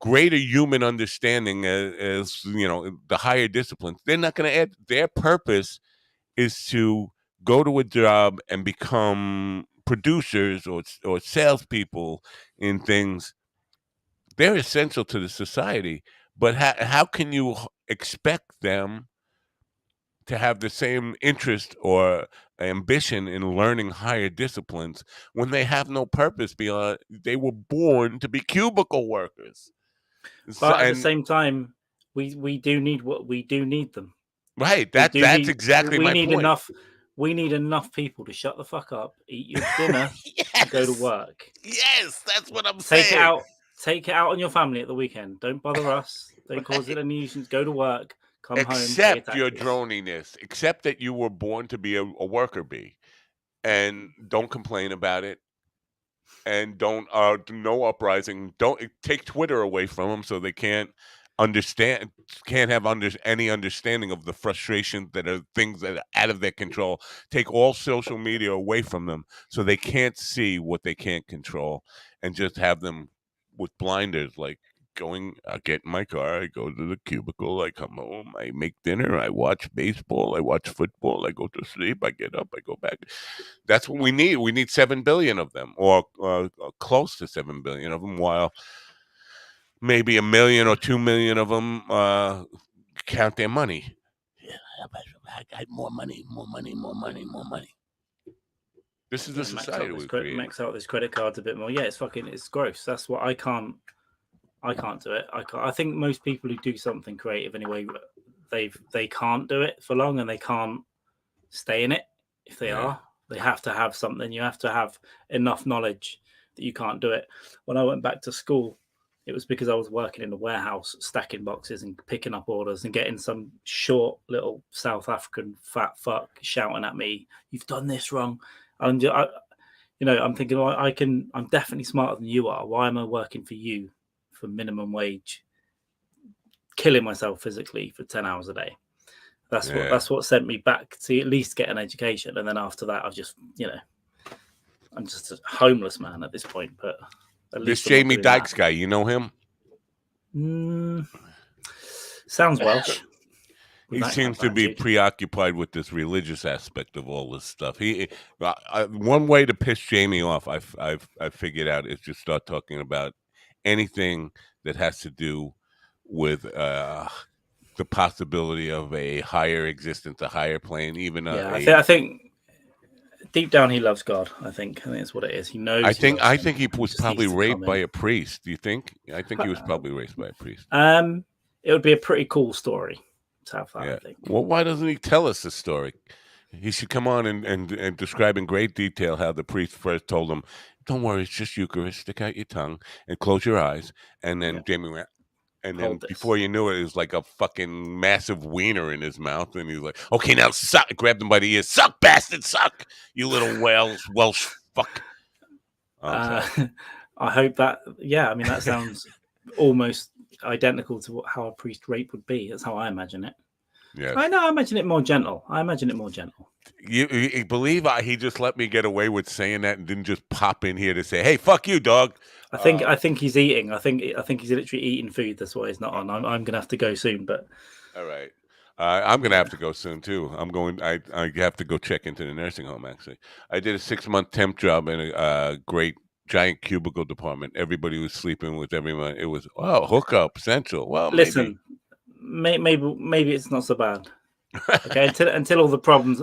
greater human understanding as the higher disciplines. They're not going to add. Their purpose is to go to a job and become producers or salespeople in things. They're essential to the society, but how can you expect them to have the same interest or ambition in learning higher disciplines when they have no purpose beyond they were born to be cubicle workers. But at the And same time, we do need what we do need them. right, We that do that's need exactly we my need point. enough we need enough people to shut the fuck up, eat your dinner, and go to Yes. work. Yes, that's what I'm Take it saying. out. Take it out on your family at the weekend. Don't bother us. Don't cause it Right. a nuisance. Go to work. Come home. Pay your Accept your taxes. droniness. Accept that you were born to be a worker bee, and don't complain about it. And don't no uprising. Don't take Twitter away from them so they can't have any understanding of the frustration that are things that are out of their control. Take all social media away from them so they can't see what they can't control, and just have them with blinders, like I get in my car, I go to the cubicle, I come home, I make dinner, I watch baseball, I watch football, I go to sleep, I get up, I go back. That's what we need. We need 7 billion of them, or close to 7 billion of them, while maybe a million or 2 million of them count their money. Yeah, I got more money, more money, more money, more money. This is the Yeah, society we're creating. max out this credit cards a bit more. Yeah, it's gross. That's what I can't do it. I think most people who do something creative anyway, they can't do it for long, and they can't stay in it. If they Yeah. are, they have to have something. You have to have enough knowledge that you can't do it. When I went back to school, it was because I was working in a warehouse, stacking boxes and picking up orders, and getting some short little South African fat fuck shouting at me, "You've done this wrong." And I'm thinking, well, I'm definitely smarter than you are. Why am I working for you for minimum wage, killing myself physically for 10 hours a day? Yeah. That's what sent me back to at least get an education. And then after that, I've just, I'm just a homeless man at this point, but at This least I'm not Jamie doing that. Dykes guy, you know him? Sounds Welsh. With He that kind seems of to be attitude. preoccupied with this religious aspect of all this stuff. One way to piss Jamie off, I've figured out, is just start talking about anything that has to do with the possibility of a higher existence, a higher plane, even Yeah, a. I think deep down he loves God. I think that's what it is. He knows he loves I him. think he He was just needs probably to come raped by in. a priest. Do you think? I think he was probably raped by a priest. It would be a pretty cool story to have that, Yeah. I think. Well, why doesn't he tell us the story? He should come on and describe in great detail how the priest first told him, "Don't worry, it's just Eucharist. Stick out your tongue and close your eyes." And Yeah. then Jamie went, and then Hold this. before you knew it, it was like a fucking massive wiener in his mouth. And he was like, "Okay, now suck." Grabbed him by the ears. "Suck, bastard, suck, you little Welsh fuck." Oh, I'm sorry. I hope that. Yeah, I mean that sounds almost identical to how a priest rape would be. That's how I imagine it. Yes. I imagine it more gentle. You believe he just let me get away with saying that and didn't just pop in here to say, "Hey, fuck you, dog." I think he's eating. I think he's literally eating food. That's why he's not on. I'm gonna have to go soon, but All right. I'm gonna have yeah. to go soon too. I have to go check into the nursing home. Actually, I did a 6-month temp job in a great giant cubicle department. Everybody was sleeping with everyone. It was hookup central. Well, maybe. Listen, maybe it's not so bad. Okay, until all the problems.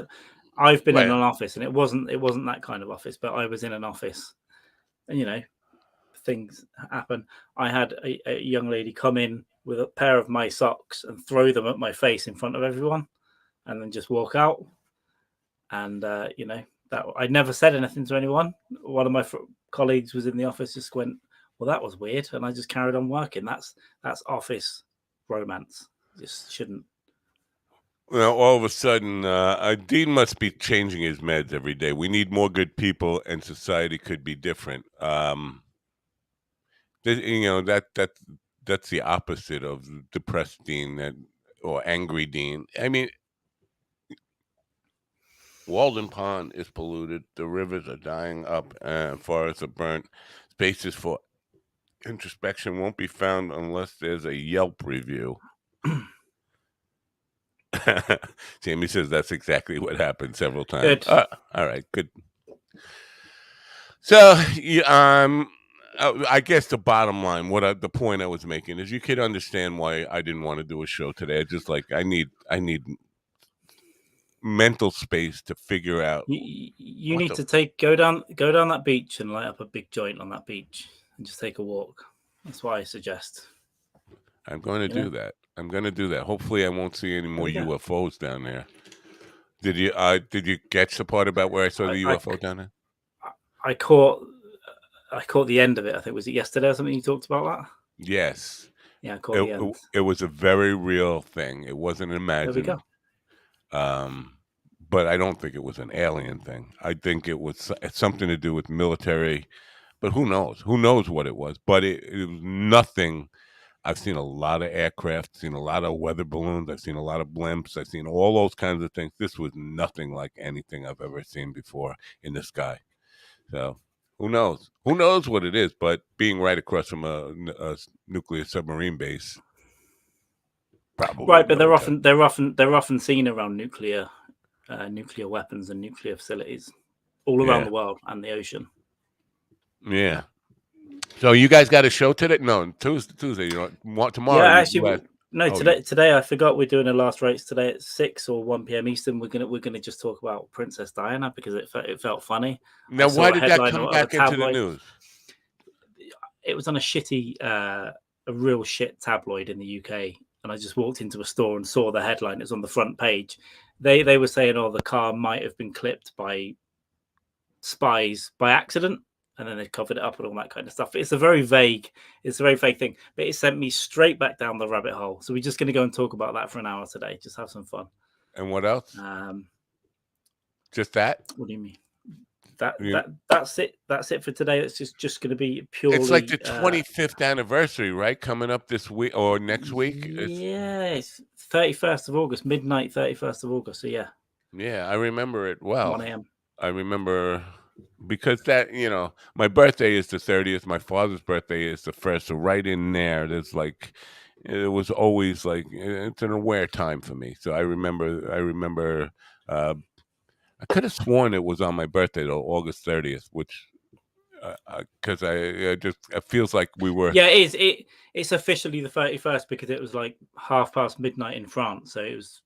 I've been in an Well, office, and it wasn't that kind of office, but I was in an office, and things happen. I had a young lady come in with a pair of my socks and throw them at my face in front of everyone, and then just walk out. And that I never said anything to anyone. One of my colleagues was in the office, just went, "Well, that was weird," and I just carried on working. That's office romance. Just shouldn't. well, all of a sudden, Dean must be changing his meds every day. We need more good people, and society could be different. That's the opposite of depressed Dean or angry Dean. I mean, Walden Pond is polluted. The rivers are dying up, and forests are burnt. Spaces for introspection won't be found unless there's a Yelp review. Jamie says that's exactly what happened several times. Good. All right, good. So, I guess the bottom line, the point I was making is, you could understand why I didn't want to do a show today. I just I need mental space to figure out You what need the to go down that beach and light up a big joint on that beach and just take a walk. That's what I suggest. I'm going to You know, do that. I'm going to do that. Hopefully, I won't see any there more we go. UFOs down there. Did you catch the part about where I saw I the I, UFO down there? I caught the end of it. I think was it yesterday or something you talked about that. Yes. Yeah, I caught It, the it end. it was a very real thing. It wasn't There we imagined. go. Um, but I don't think it was an alien thing. I think it was something to do with military. But who knows? Who knows what it was? But it was nothing. I've seen a lot of aircraft, seen a lot of weather balloons, I've seen a lot of blimps, I've seen all those kinds of things. This was nothing like anything I've ever seen before in the sky. So who knows? Who knows what it is? But being right across from a nuclear submarine base, probably Right, but no doubt. they're often seen around nuclear weapons and nuclear facilities all around Yeah, the world and the ocean. yeah. So you guys got a show today? No, Tuesday. Tuesday. Tomorrow. Yeah, You actually, let. no. Oh, you. Today I forgot we're doing a last race today at 6 or 1 p.m. Eastern. We're gonna just talk about Princess Diana because it felt funny. I Now, saw why a did that headline come of a back into the tabloid. news? It was on a real shit tabloid in the UK, and I just walked into a store and saw the headline. It's on the front page. They were saying, "Oh, the car might have been clipped by spies by accident," and then they covered it up and all that kind of stuff. It's a very vague thing, but it sent me straight back down the rabbit hole. So we're just going to go and talk about that for an hour today. Just have some fun. And what else? Um, Just that? what do you mean? That You, that that's it. That's it for today. It's just going to be it's like purely. the 25th anniversary, right? Coming up this week or next week. It's Yeah, it's 31st of August, midnight, 31st of August. So yeah, Yeah, I remember it well. 1 a.m. I remember because my birthday is the 30th. My father's birthday is the first. So right in there, it was always like it's an aware time for me. So I remember. Uh, I could have sworn it was on my birthday though, August 30th, which because I just it feels like we were. Yeah, it is. It's officially the 31st because it was like midnight in France. So it was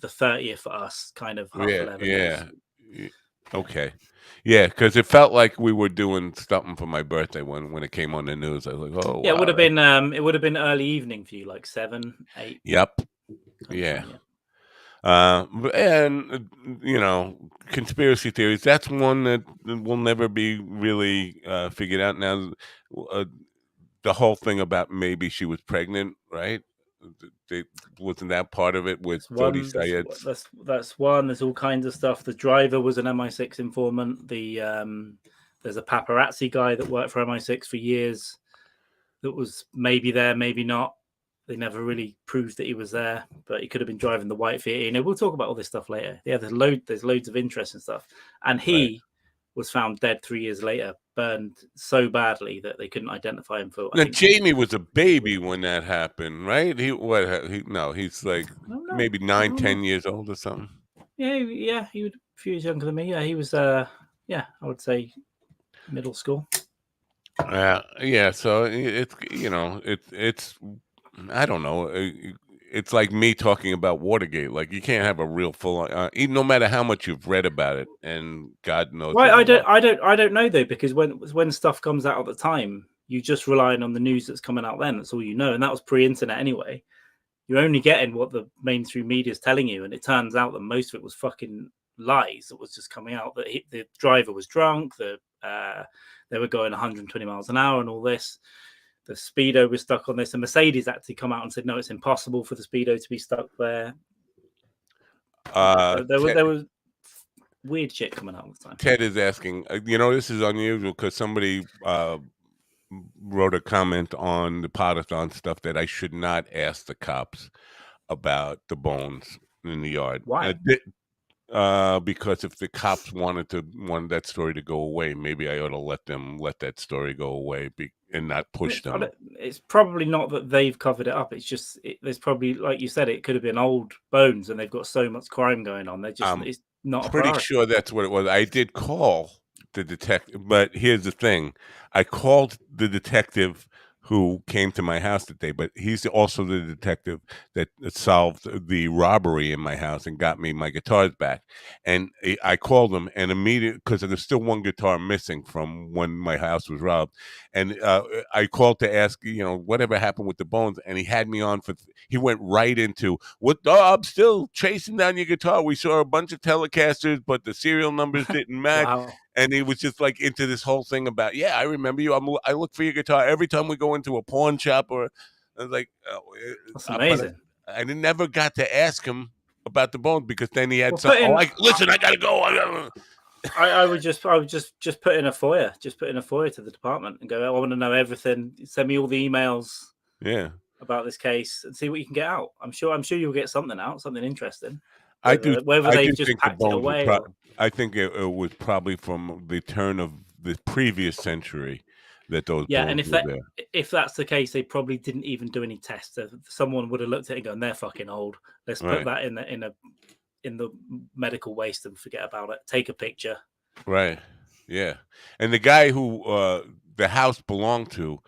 the 30th for us, kind of half Yeah, 11. It was, yeah. y- yeah. Okay. Yeah, because it felt like we were doing something for my birthday when it came on the news. I was like, "Oh, Yeah, wow." it would have been early evening for you, like 7, 8 Yep. kind of Yeah. thing. Yeah. And conspiracy theories, that's one that will never be really figured out. Now, uh, the whole thing about maybe she was pregnant, right? They, wasn't that part of it with That's Jody one. Sayed's? That's one. There's all kinds of stuff. The driver was an MI6 informant. There's a paparazzi guy that worked for MI6 for years that was maybe there, maybe not. They never really proved that he was there, but he could have been driving the white Fiat. We'll talk about all this stuff later. Yeah, there's loads of interesting stuff. And Right. he was found dead 3 years later, burned so badly that they couldn't identify him for I Now, think Jamie was a 2 years. baby when that happened, right? No, he's like I don't know. maybe I nine, don't know. 10 years old or something. Yeah, he was a few years younger than me. Yeah, he was. Yeah, I would say middle school. Yeah. So it's I don't know. It's like me talking about Watergate. Like you can't have a real full, even no matter how much you've read about it, and God knows Well, there's a lot. I don't know though, because when stuff comes out at the time, you just relying on the news that's coming out then. That's all you know, and that was pre-internet anyway. You're only getting what the mainstream media is telling you, and it turns out that most of it was fucking lies that was just coming out. That the driver was drunk, that they were going 120 miles an hour, and all this. The speedo was stuck on this, and Mercedes actually come out and said, "No, it's impossible for the speedo to be stuck there." Yeah, there was weird shit coming out all the time. Ted is asking. This is unusual because somebody wrote a comment on the Podathon stuff that I should not ask the cops about the bones in the yard. Why? Because if the cops wanted that story to go away, maybe I ought to let that story go away and not push them. It's probably not that they've covered it up. It's just there's probably, like you said, it could have been old bones, and they've got so much crime going on. I'm It's not a pretty priority. sure that's what it was. I did call the detective, but here's the thing: I called the detective who came to my house that day, but he's also the detective that solved the robbery in my house and got me my guitars back. And I called him, and immediately, because there's still one guitar missing from when my house was robbed, and I called to ask, whatever happened with the bones, and he had me on for. He went right into what? Oh, I'm still chasing down your guitar. We saw a bunch of Telecasters, but the serial numbers didn't match. Wow, And he was just like into this whole thing about, yeah, I remember you. I look for your guitar every time we go into a pawn shop. Or I was like, oh, that's but amazing. I never got to ask him about the bones because then he had Well, some. put Oh, in. listen, I gotta go. I gotta, I would just put in a FOIA, just put in a FOIA to the department and go, I want to know everything. Send me all the emails yeah, about this case and see what you can get out. I'm sure you'll get something out, something interesting. I do. Whether I do they've just think the packed it bones were. away or I think it was probably from the turn of the previous century that those yeah, and bones were there. if that's the case, they probably didn't even do any tests. Someone would have looked at it and gone, they're fucking old. Let's put Right. that in the medical waste and forget about it. Take a picture. Right. Yeah. And the guy who the house belonged to,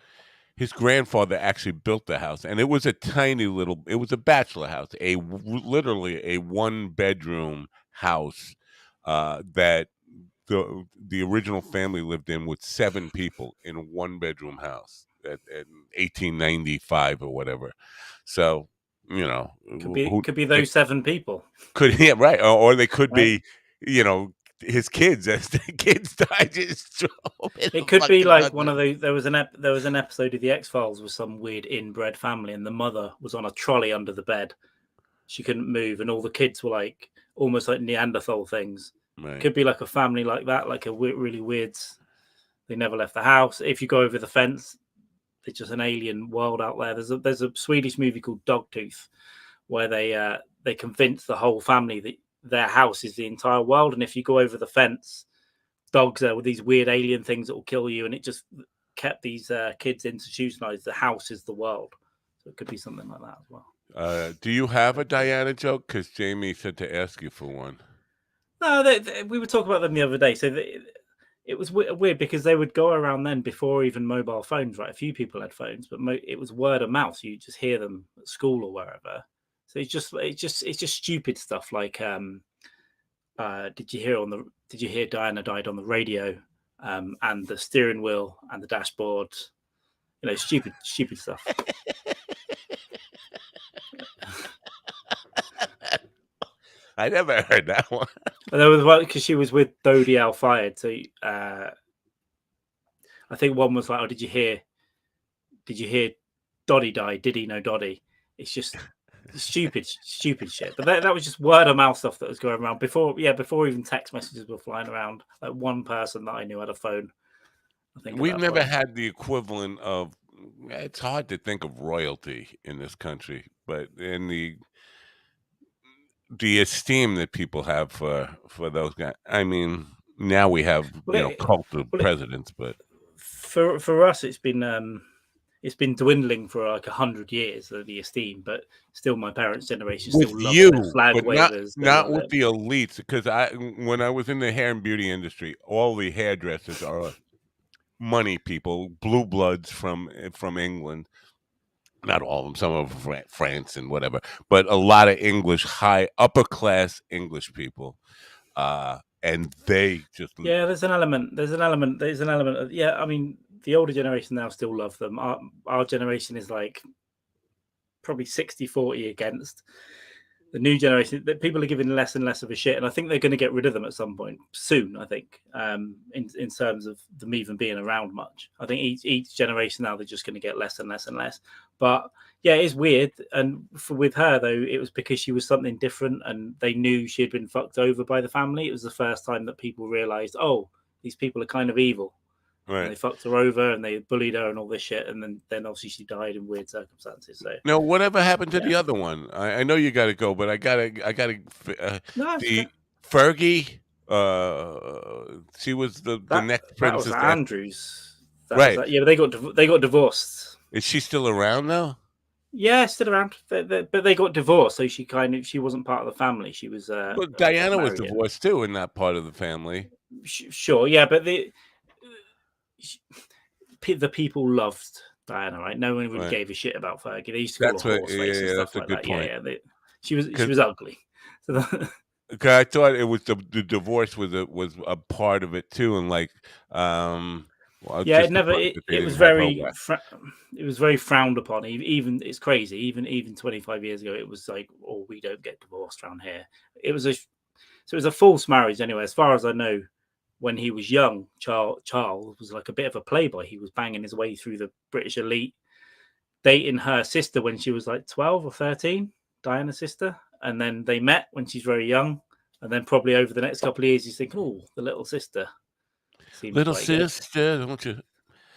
his grandfather actually built the house, and it was a tiny little. It was a bachelor house, literally a one-bedroom house that the original family lived in with 7 people in a one-bedroom house at 1895 or whatever. So Could be who could be they those 7 people, could, yeah, right, or they could right? be, his kids as the kids died, just throw 'em in It a could be fucking like one of dungeon. those. There was an episode of the X Files with some weird inbred family, and the mother was on a trolley under the bed. She couldn't move, and all the kids were like almost like Neanderthal things. Right, Could be like a family like that, like a really weird. They never left the house. If you go over the fence, it's just an alien world out there. There's a Swedish movie called Dogtooth where they convince the whole family that their house is the entire world, and if you go over the fence, dogs are with these weird alien things that will kill you, and it just kept these kids institutionalized. The house is the world, so it could be something like that as well. do you have a Diana joke? Because Jamie said to ask you for one. No, we were talking about them the other day. So it was weird because they would go around then before even mobile phones, right? A few people had phones, but it was word of mouth. You just hear them at school or wherever. So it's just stupid stuff like did you hear Diana died on the radio, and the steering wheel and the dashboard, stupid stuff. I never heard that one. And there was one because she was with Dodie Al Fayed, so I think one was like, oh, did you hear Doddy died? Did he know Doddy? It's just stupid shit. But that was just word of mouth stuff that was going around before even text messages were flying around. Like one person that I knew had a phone, I think, at We've that never point. had the equivalent of. It's hard to think of royalty in this country, but in the esteem that people have for those guys. I mean, now we have Well, it, cult of well, it, presidents, but for us, it's been dwindling for like 100 years, the esteem. But still, my parents' generation with still love it. They're you, flag but not wavers. They not love with it. the elites. Because when I was in the hair and beauty industry, all the hairdressers are money people, blue bloods from England. Not all of them, some of France and whatever, but a lot of English, high upper class English people, and they just Yeah, there's an element. Of, yeah. I mean, the older generation now still love them. Our generation is like probably 60-40 against the new generation. That people are giving less and less of a shit, and I think they're going to get rid of them at some point soon. I think, in terms of them even being around much. I think each generation now they're just going to get less and less and less. But yeah, it's weird. And with her though, it was because she was something different, and they knew she had been fucked over by the family. It was the first time that people realized, oh, these people are kind of evil. And right. they fucked her over and they bullied her and all this shit. And then obviously she died in weird circumstances. So Now, whatever happened to yeah, the other one? I know you got to go, but no, it's okay. the Fergie. She was the That next that was princess. Andrews. That was Right? that. Yeah, but they got divorced. Is she still around now? Yeah, still around, but they got divorced. So she wasn't part of the family. She was Well, got Diana was married in. divorced too, in that part of the family. Sure, yeah, but the people loved Diana, right? No one really Right. gave a shit about Fergie. They used to call That's her what horse face and yeah, stuff that's a like good that. Yeah, point. yeah. She 'Cause was ugly. So 'cause I thought it was the divorce was a part of it too, and, like, well, yeah, just the fact that they it didn't have her back. it was very frowned upon. Even it's crazy. Even 25 years ago, it was like, oh, we don't get divorced around here. It was so it was a false marriage anyway, as far as I know. When he was young, Charles was like a bit of a playboy. He was banging his way through the British elite, dating her sister when she was like 12 or 13, Diana's sister. And then they met when she's very young. And then probably over the next couple of years, you think, oh, the little sister seems "Little quite good. sister, don't you"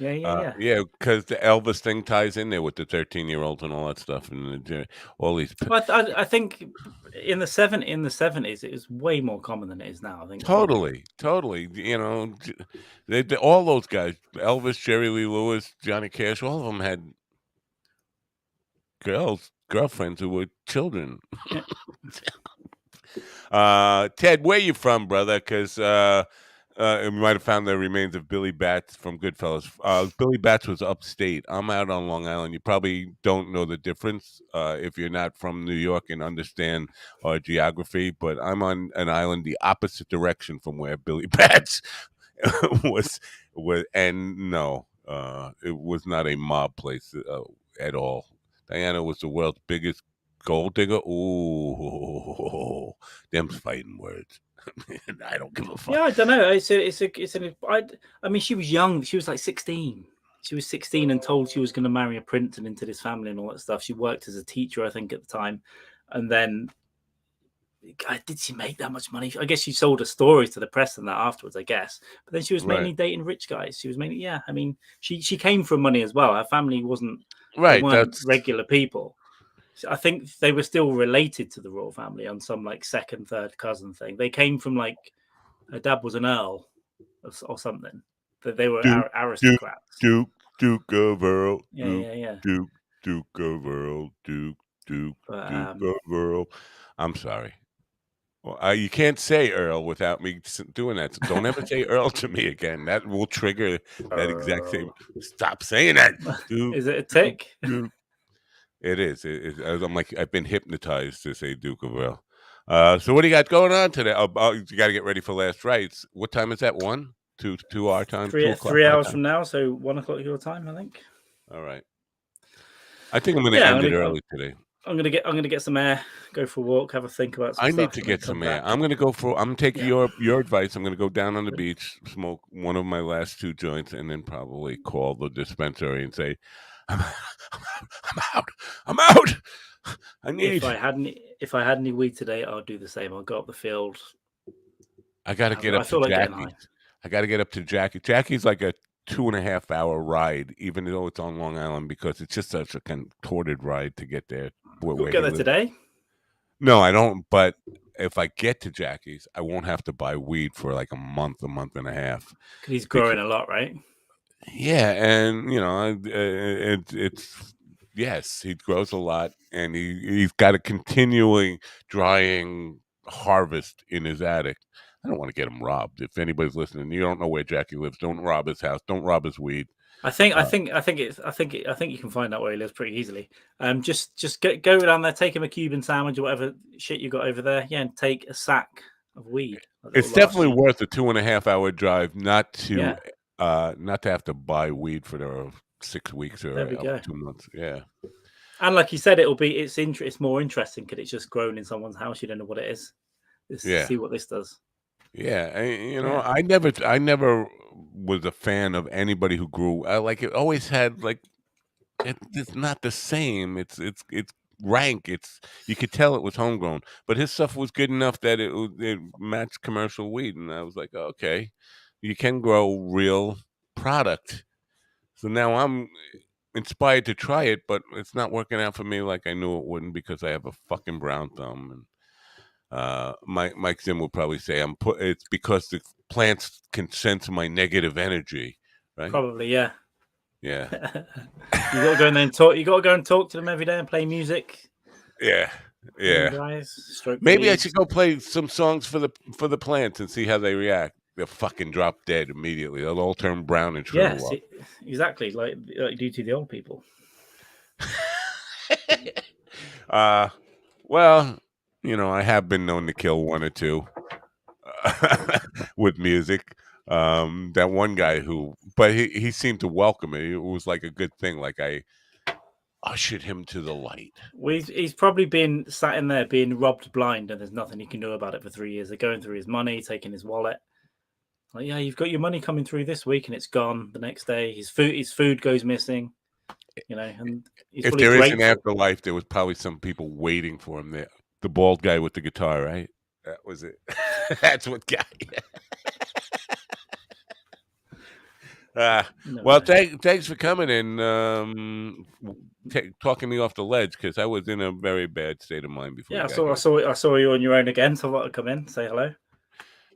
Yeah, yeah, yeah. yeah, because the Elvis thing ties in there with the 13-year-olds and all that stuff, and all these p But I think in the 70s, it was way more common than it is now. I think, you know, totally, totally, they all those guys, Elvis, Jerry Lee Lewis, Johnny Cash, all of them had girlfriends who were children. yeah. Ted, where you from, brother? Because we might have found the remains of Billy Bats from Goodfellas. Billy Bats was upstate. I'm out on Long Island. You probably don't know the difference if you're not from New York and understand our geography. But I'm on an island the opposite direction from where Billy Bats was. And no, it was not a mob place at all. Diana was the world's biggest gold digger. Ooh, them's fighting words. I don't give a Yeah, fuck. I don't know. I mean, she was young. She was like 16. She was 16 and told she was going to marry a prince and into this family and all that stuff. She worked as a teacher, I think, at the time. And then, God, did she make that much money? I guess she sold her stories to the press and that afterwards, I guess. But then she was Right, mainly dating rich guys. She was mainly, yeah. I mean, she came from money as well. Her family wasn't, they right. weren't That's regular people. So I think they were still related to the royal family on some like second, third cousin thing. They came from like her dad was an earl or something. That they were Duke, Duke, aristocrats. Duke of Earl, Yeah, yeah, yeah. Duke, Duke of Earl, Duke, But Duke of Earl. I'm sorry. Well, you can't say Earl without me doing that. So don't ever say Earl to me again. That will trigger that exact same. Earl. Stop saying that. Duke, Is it a Duke, tick? Duke. It is. I'm like I've been hypnotized to say Duke of Earl. So what do you got going on today? You got to get ready for last rites. What time is that? 2 our time, 2 o'clock Three our hours time. from now, so 1 o'clock your time, I think. All right. I think I'm going to Yeah, end it early today. I'm gonna get some air, go for a walk, have a think about some I need stuff, to and then get come some air. back. I'm taking Yeah, your advice. I'm gonna go down on the beach, smoke one of my last 2 joints, and then probably call the dispensary and say, "I'm I'm out. I'm out. I need if I had any weed today, I'll do the same. I'll go up the field. I gotta get I up to feel like getting high. Jackie's. I gotta get up to Jackie. Jackie's like a 2.5 hour ride, even though it's on Long Island, because it's just such a contorted ride to get there You'll where get he there lives. today No, I don't, but if I get to Jackie's, I won't have to buy weed for like a month and a half. because he's Becau growing a lot, right? Yeah, and, it's yes, he grows a lot, and he's got a continuing drying harvest in his attic. I don't wanna get him robbed. If anybody's listening, you don't know where Jackie lives, don't rob his house, don't rob his weed. Uh, I think you can find out where he lives pretty easily. Just go down there, take him a Cuban sandwich or whatever shit you got over there. Yeah, and take a sack of weed that will it's last definitely you. worth a 2.5 hour drive Yeah, not to have to buy weed for the 6 weeks there or we up go. 2 months, yeah. And like you said, it's more interesting because it's just grown in someone's house. You don't know what it is. Just Yeah. see what this does. Yeah, Yeah, I never was a fan of anybody who grew like, it always had, like it's not the same, it's rank, you could tell it was homegrown, but his stuff was good enough that it matched commercial weed, and I was like, "Okay, you can grow real product." So now I'm inspired to try it, but it's not working out for me like I knew it wouldn't because I have a fucking brown thumb, and Mike Zim will probably say it's because the plants can sense my negative energy, right? probably. Yeah. Yeah. You got to go in there and talk. You got to go and talk to them every day and play music Yeah. for them Yeah. guys. Stroke the Maybe I should leaves. go play some songs for the plants and see how they react. they'll fucking drop dead immediately. They'll all turn brown and shrivel Yes, up. exactly, like you do to the old people. uh, well, I have been known to kill one or two with music. That one guy but he seemed to welcome it. It was like a good thing. Like I ushered him to the light. Well, he's probably been sat in there being robbed blind, and there's nothing he can do about it for 3 years. They're going through his money, taking his wallet. Like, yeah, you've got your money coming through this week, and it's gone the next day. His food goes missing, and he's If probably there is an grateful. afterlife, there was probably some people waiting for him there. The bald guy with the guitar, right? That was it. That's what got you. Uh, You never well, know. thanks for coming and talking me off the ledge because I was in a very bad state of mind before Yeah, you I got saw, I here. saw, I saw you on your own again, so I thought I'd come in, say hello.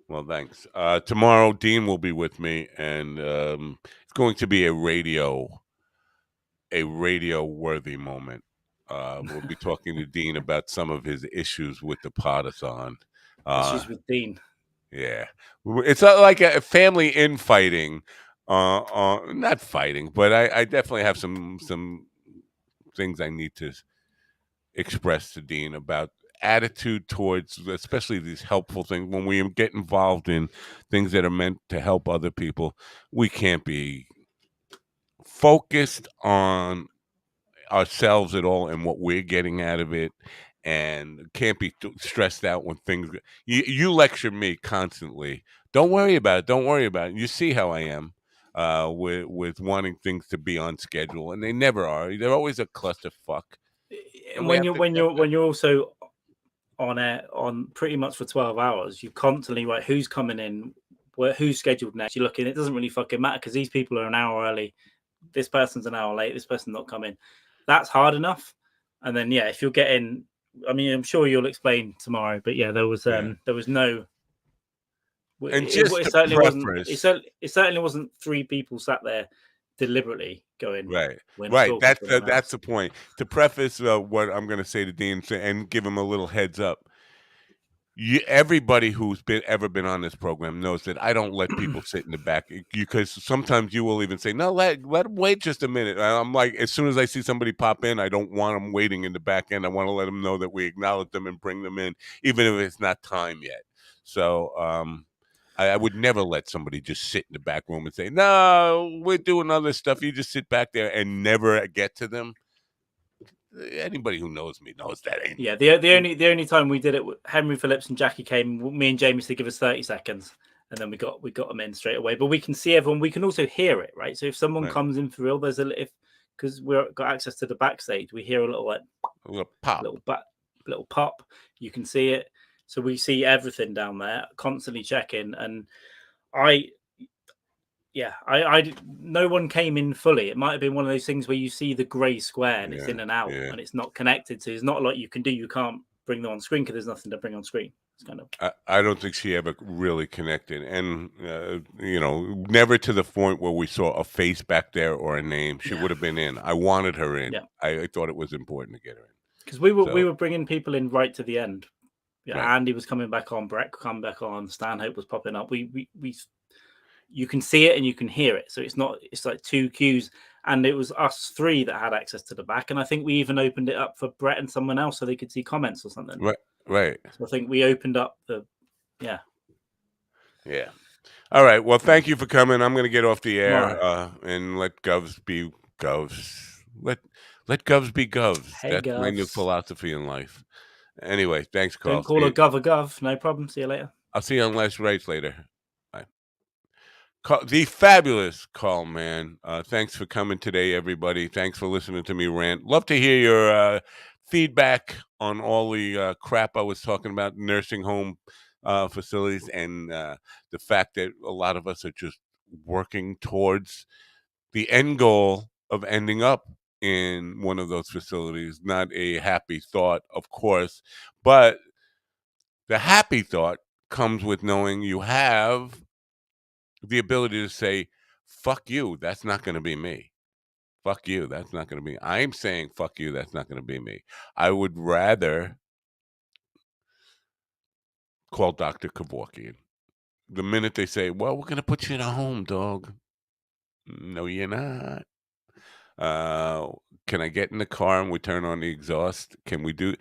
Well, thanks. Tomorrow, Dean will be with me, and it's going to be a radio worthy moment. We'll be talking to Dean about some of his issues with the Podathon. Uh, Issues with Dean. yeah, it's not like a family infighting. Not fighting, but I definitely have some things I need to express to Dean about attitude towards, especially these helpful things. When we get involved in things that are meant to help other people, we can't be focused on ourselves at all and what we're getting out of it, and can't be stressed out when things you lecture me constantly. Don't worry about it, don't worry about it. You see how I am with wanting things to be on schedule, and they never are. They're always a clusterfuck, and And we when have you're to when accept you're that. when you're also on air on pretty much for 12 hours, you constantly write who's coming in, who's scheduled next. You're looking, it doesn't really fucking matter because these people are an hour early, this person's an hour late, this person's not coming. That's hard enough. And then yeah, if you're getting, I mean, I'm sure you'll explain tomorrow, but yeah, Yeah, there was no, and it, just it to certainly wasn't, preface. it certainly wasn't three people sat there deliberately going, Right, we're not right. talking to anyone That's else. the point. To preface what I'm going to say to Dean and give him a little heads up. Everybody who's ever been on this program knows that I don't let people sit in the back because sometimes you will even say, "No, let them wait just a minute." And I'm like, as soon as I see somebody pop in, I don't want them waiting in the back end. I want to let them know that we acknowledge them and bring them in, even if it's not time yet. So I would never let somebody just sit in the back room and say, "No, we're doing other stuff." You just sit back there and never get to them. Anybody who knows me knows that ain't. Yeah, the only time we did it, Henry Phillips and Jackie came. Me and Jamie said give us 30 seconds, and then we got them in straight away. But we can see everyone. We can also hear it, right? So if someone Right. comes in for real, there's a if because we've got access to the backstage, we hear a little like A little pop. little bat, little pop. You can see it, so we see everything down there, constantly checking. And I, yeah, no one came in fully. It might have been one of those things where you see the grey square and it's Yeah, in and out yeah. and it's not connected. So it's not like you can do. You can't bring them on screen because there's nothing to bring on screen. It's kind of I don't think she ever really connected, and never to the point where we saw a face back there or a name. She yeah, would have been in. I wanted her in. yeah. I thought it was important to get her in. Because we So were bringing people in right to the end. right, Yeah, Andy was coming back on, Brett coming back on, Stanhope was popping up. We you can see it and you can hear it. So it's not, it's like two queues. And it was us three that had access to the back. And I think we even opened it up for Brett and someone else so they could see comments or something. right, right. So I think we opened up yeah. Yeah. All right. Well, Yeah. thank you for coming. I'm going to get off the air Tomorrow. and let govs be govs. Let govs be govs. Hey, That's my new Govs. philosophy in life. Anyway, thanks, Don't Carl. call her Gov a Gov. No problem. See you later. I'll see you on Last Rights later. Bye. The fabulous Carl Mann. Thanks for coming today, everybody. Thanks for listening to me rant. Love to hear your feedback on all the crap I was talking about, nursing home facilities, and the fact that a lot of us are just working towards the end goal of ending up in one of those facilities. Not a happy thought, of course, but the happy thought comes with knowing you have the ability to say, fuck you, that's not going to be me. Fuck you, that's not going to be. I'm saying fuck you, that's not going to be me. I would rather call Dr. Kevorkian the minute they say, "Well, we're gonna put you in a home, dog." No, you're not. Uh, can I get in the car and we turn on the exhaust? Can we do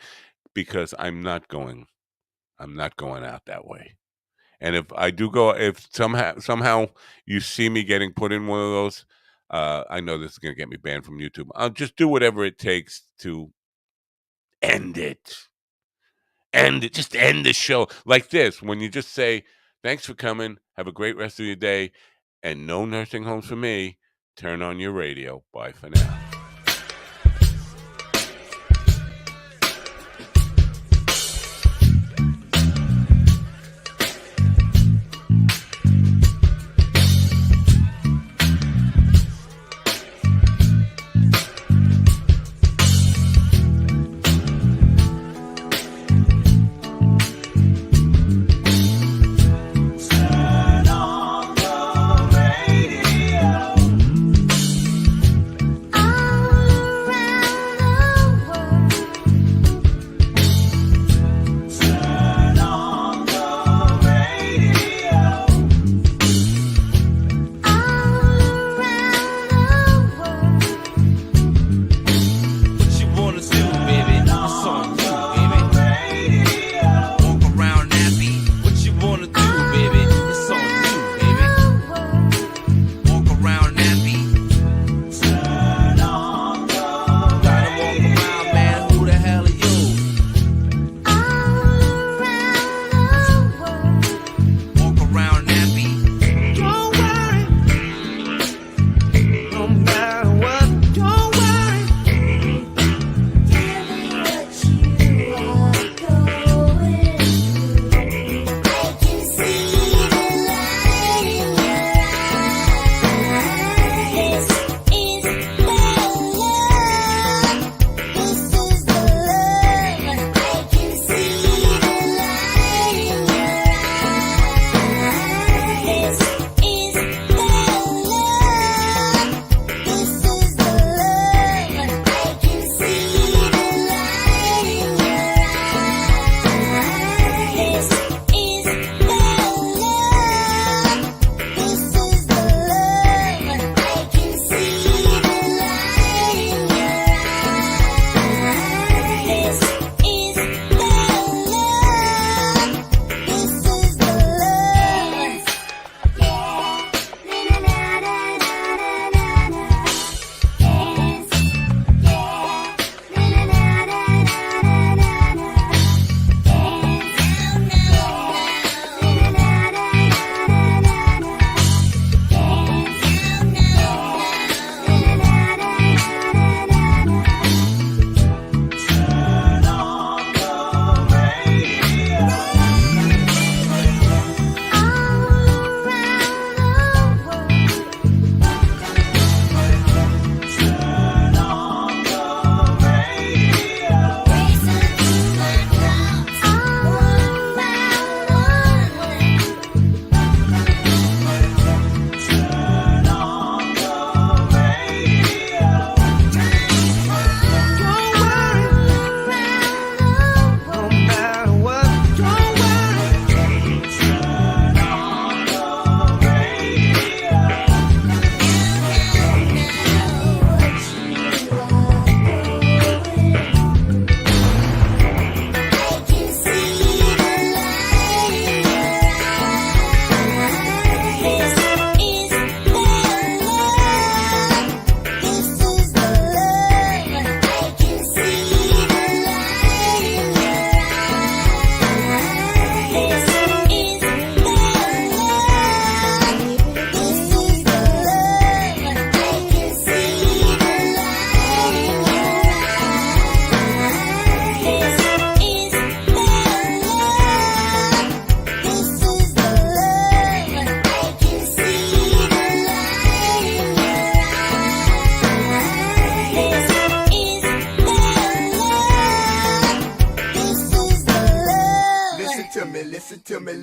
because I'm not going out that way. And if I do go if somehow you see me getting put in one of those, I know this is gonna get me banned from YouTube. I'll just do whatever it takes to end it. End it. Just end the show. Like this, when you just say, "Thanks for coming. Have a great rest of your day, and no nursing homes for me. Turn on your radio. Bye for now."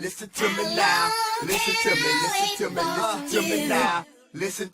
listen to me now. Listen to me, listen to me, listen to me now. Listen to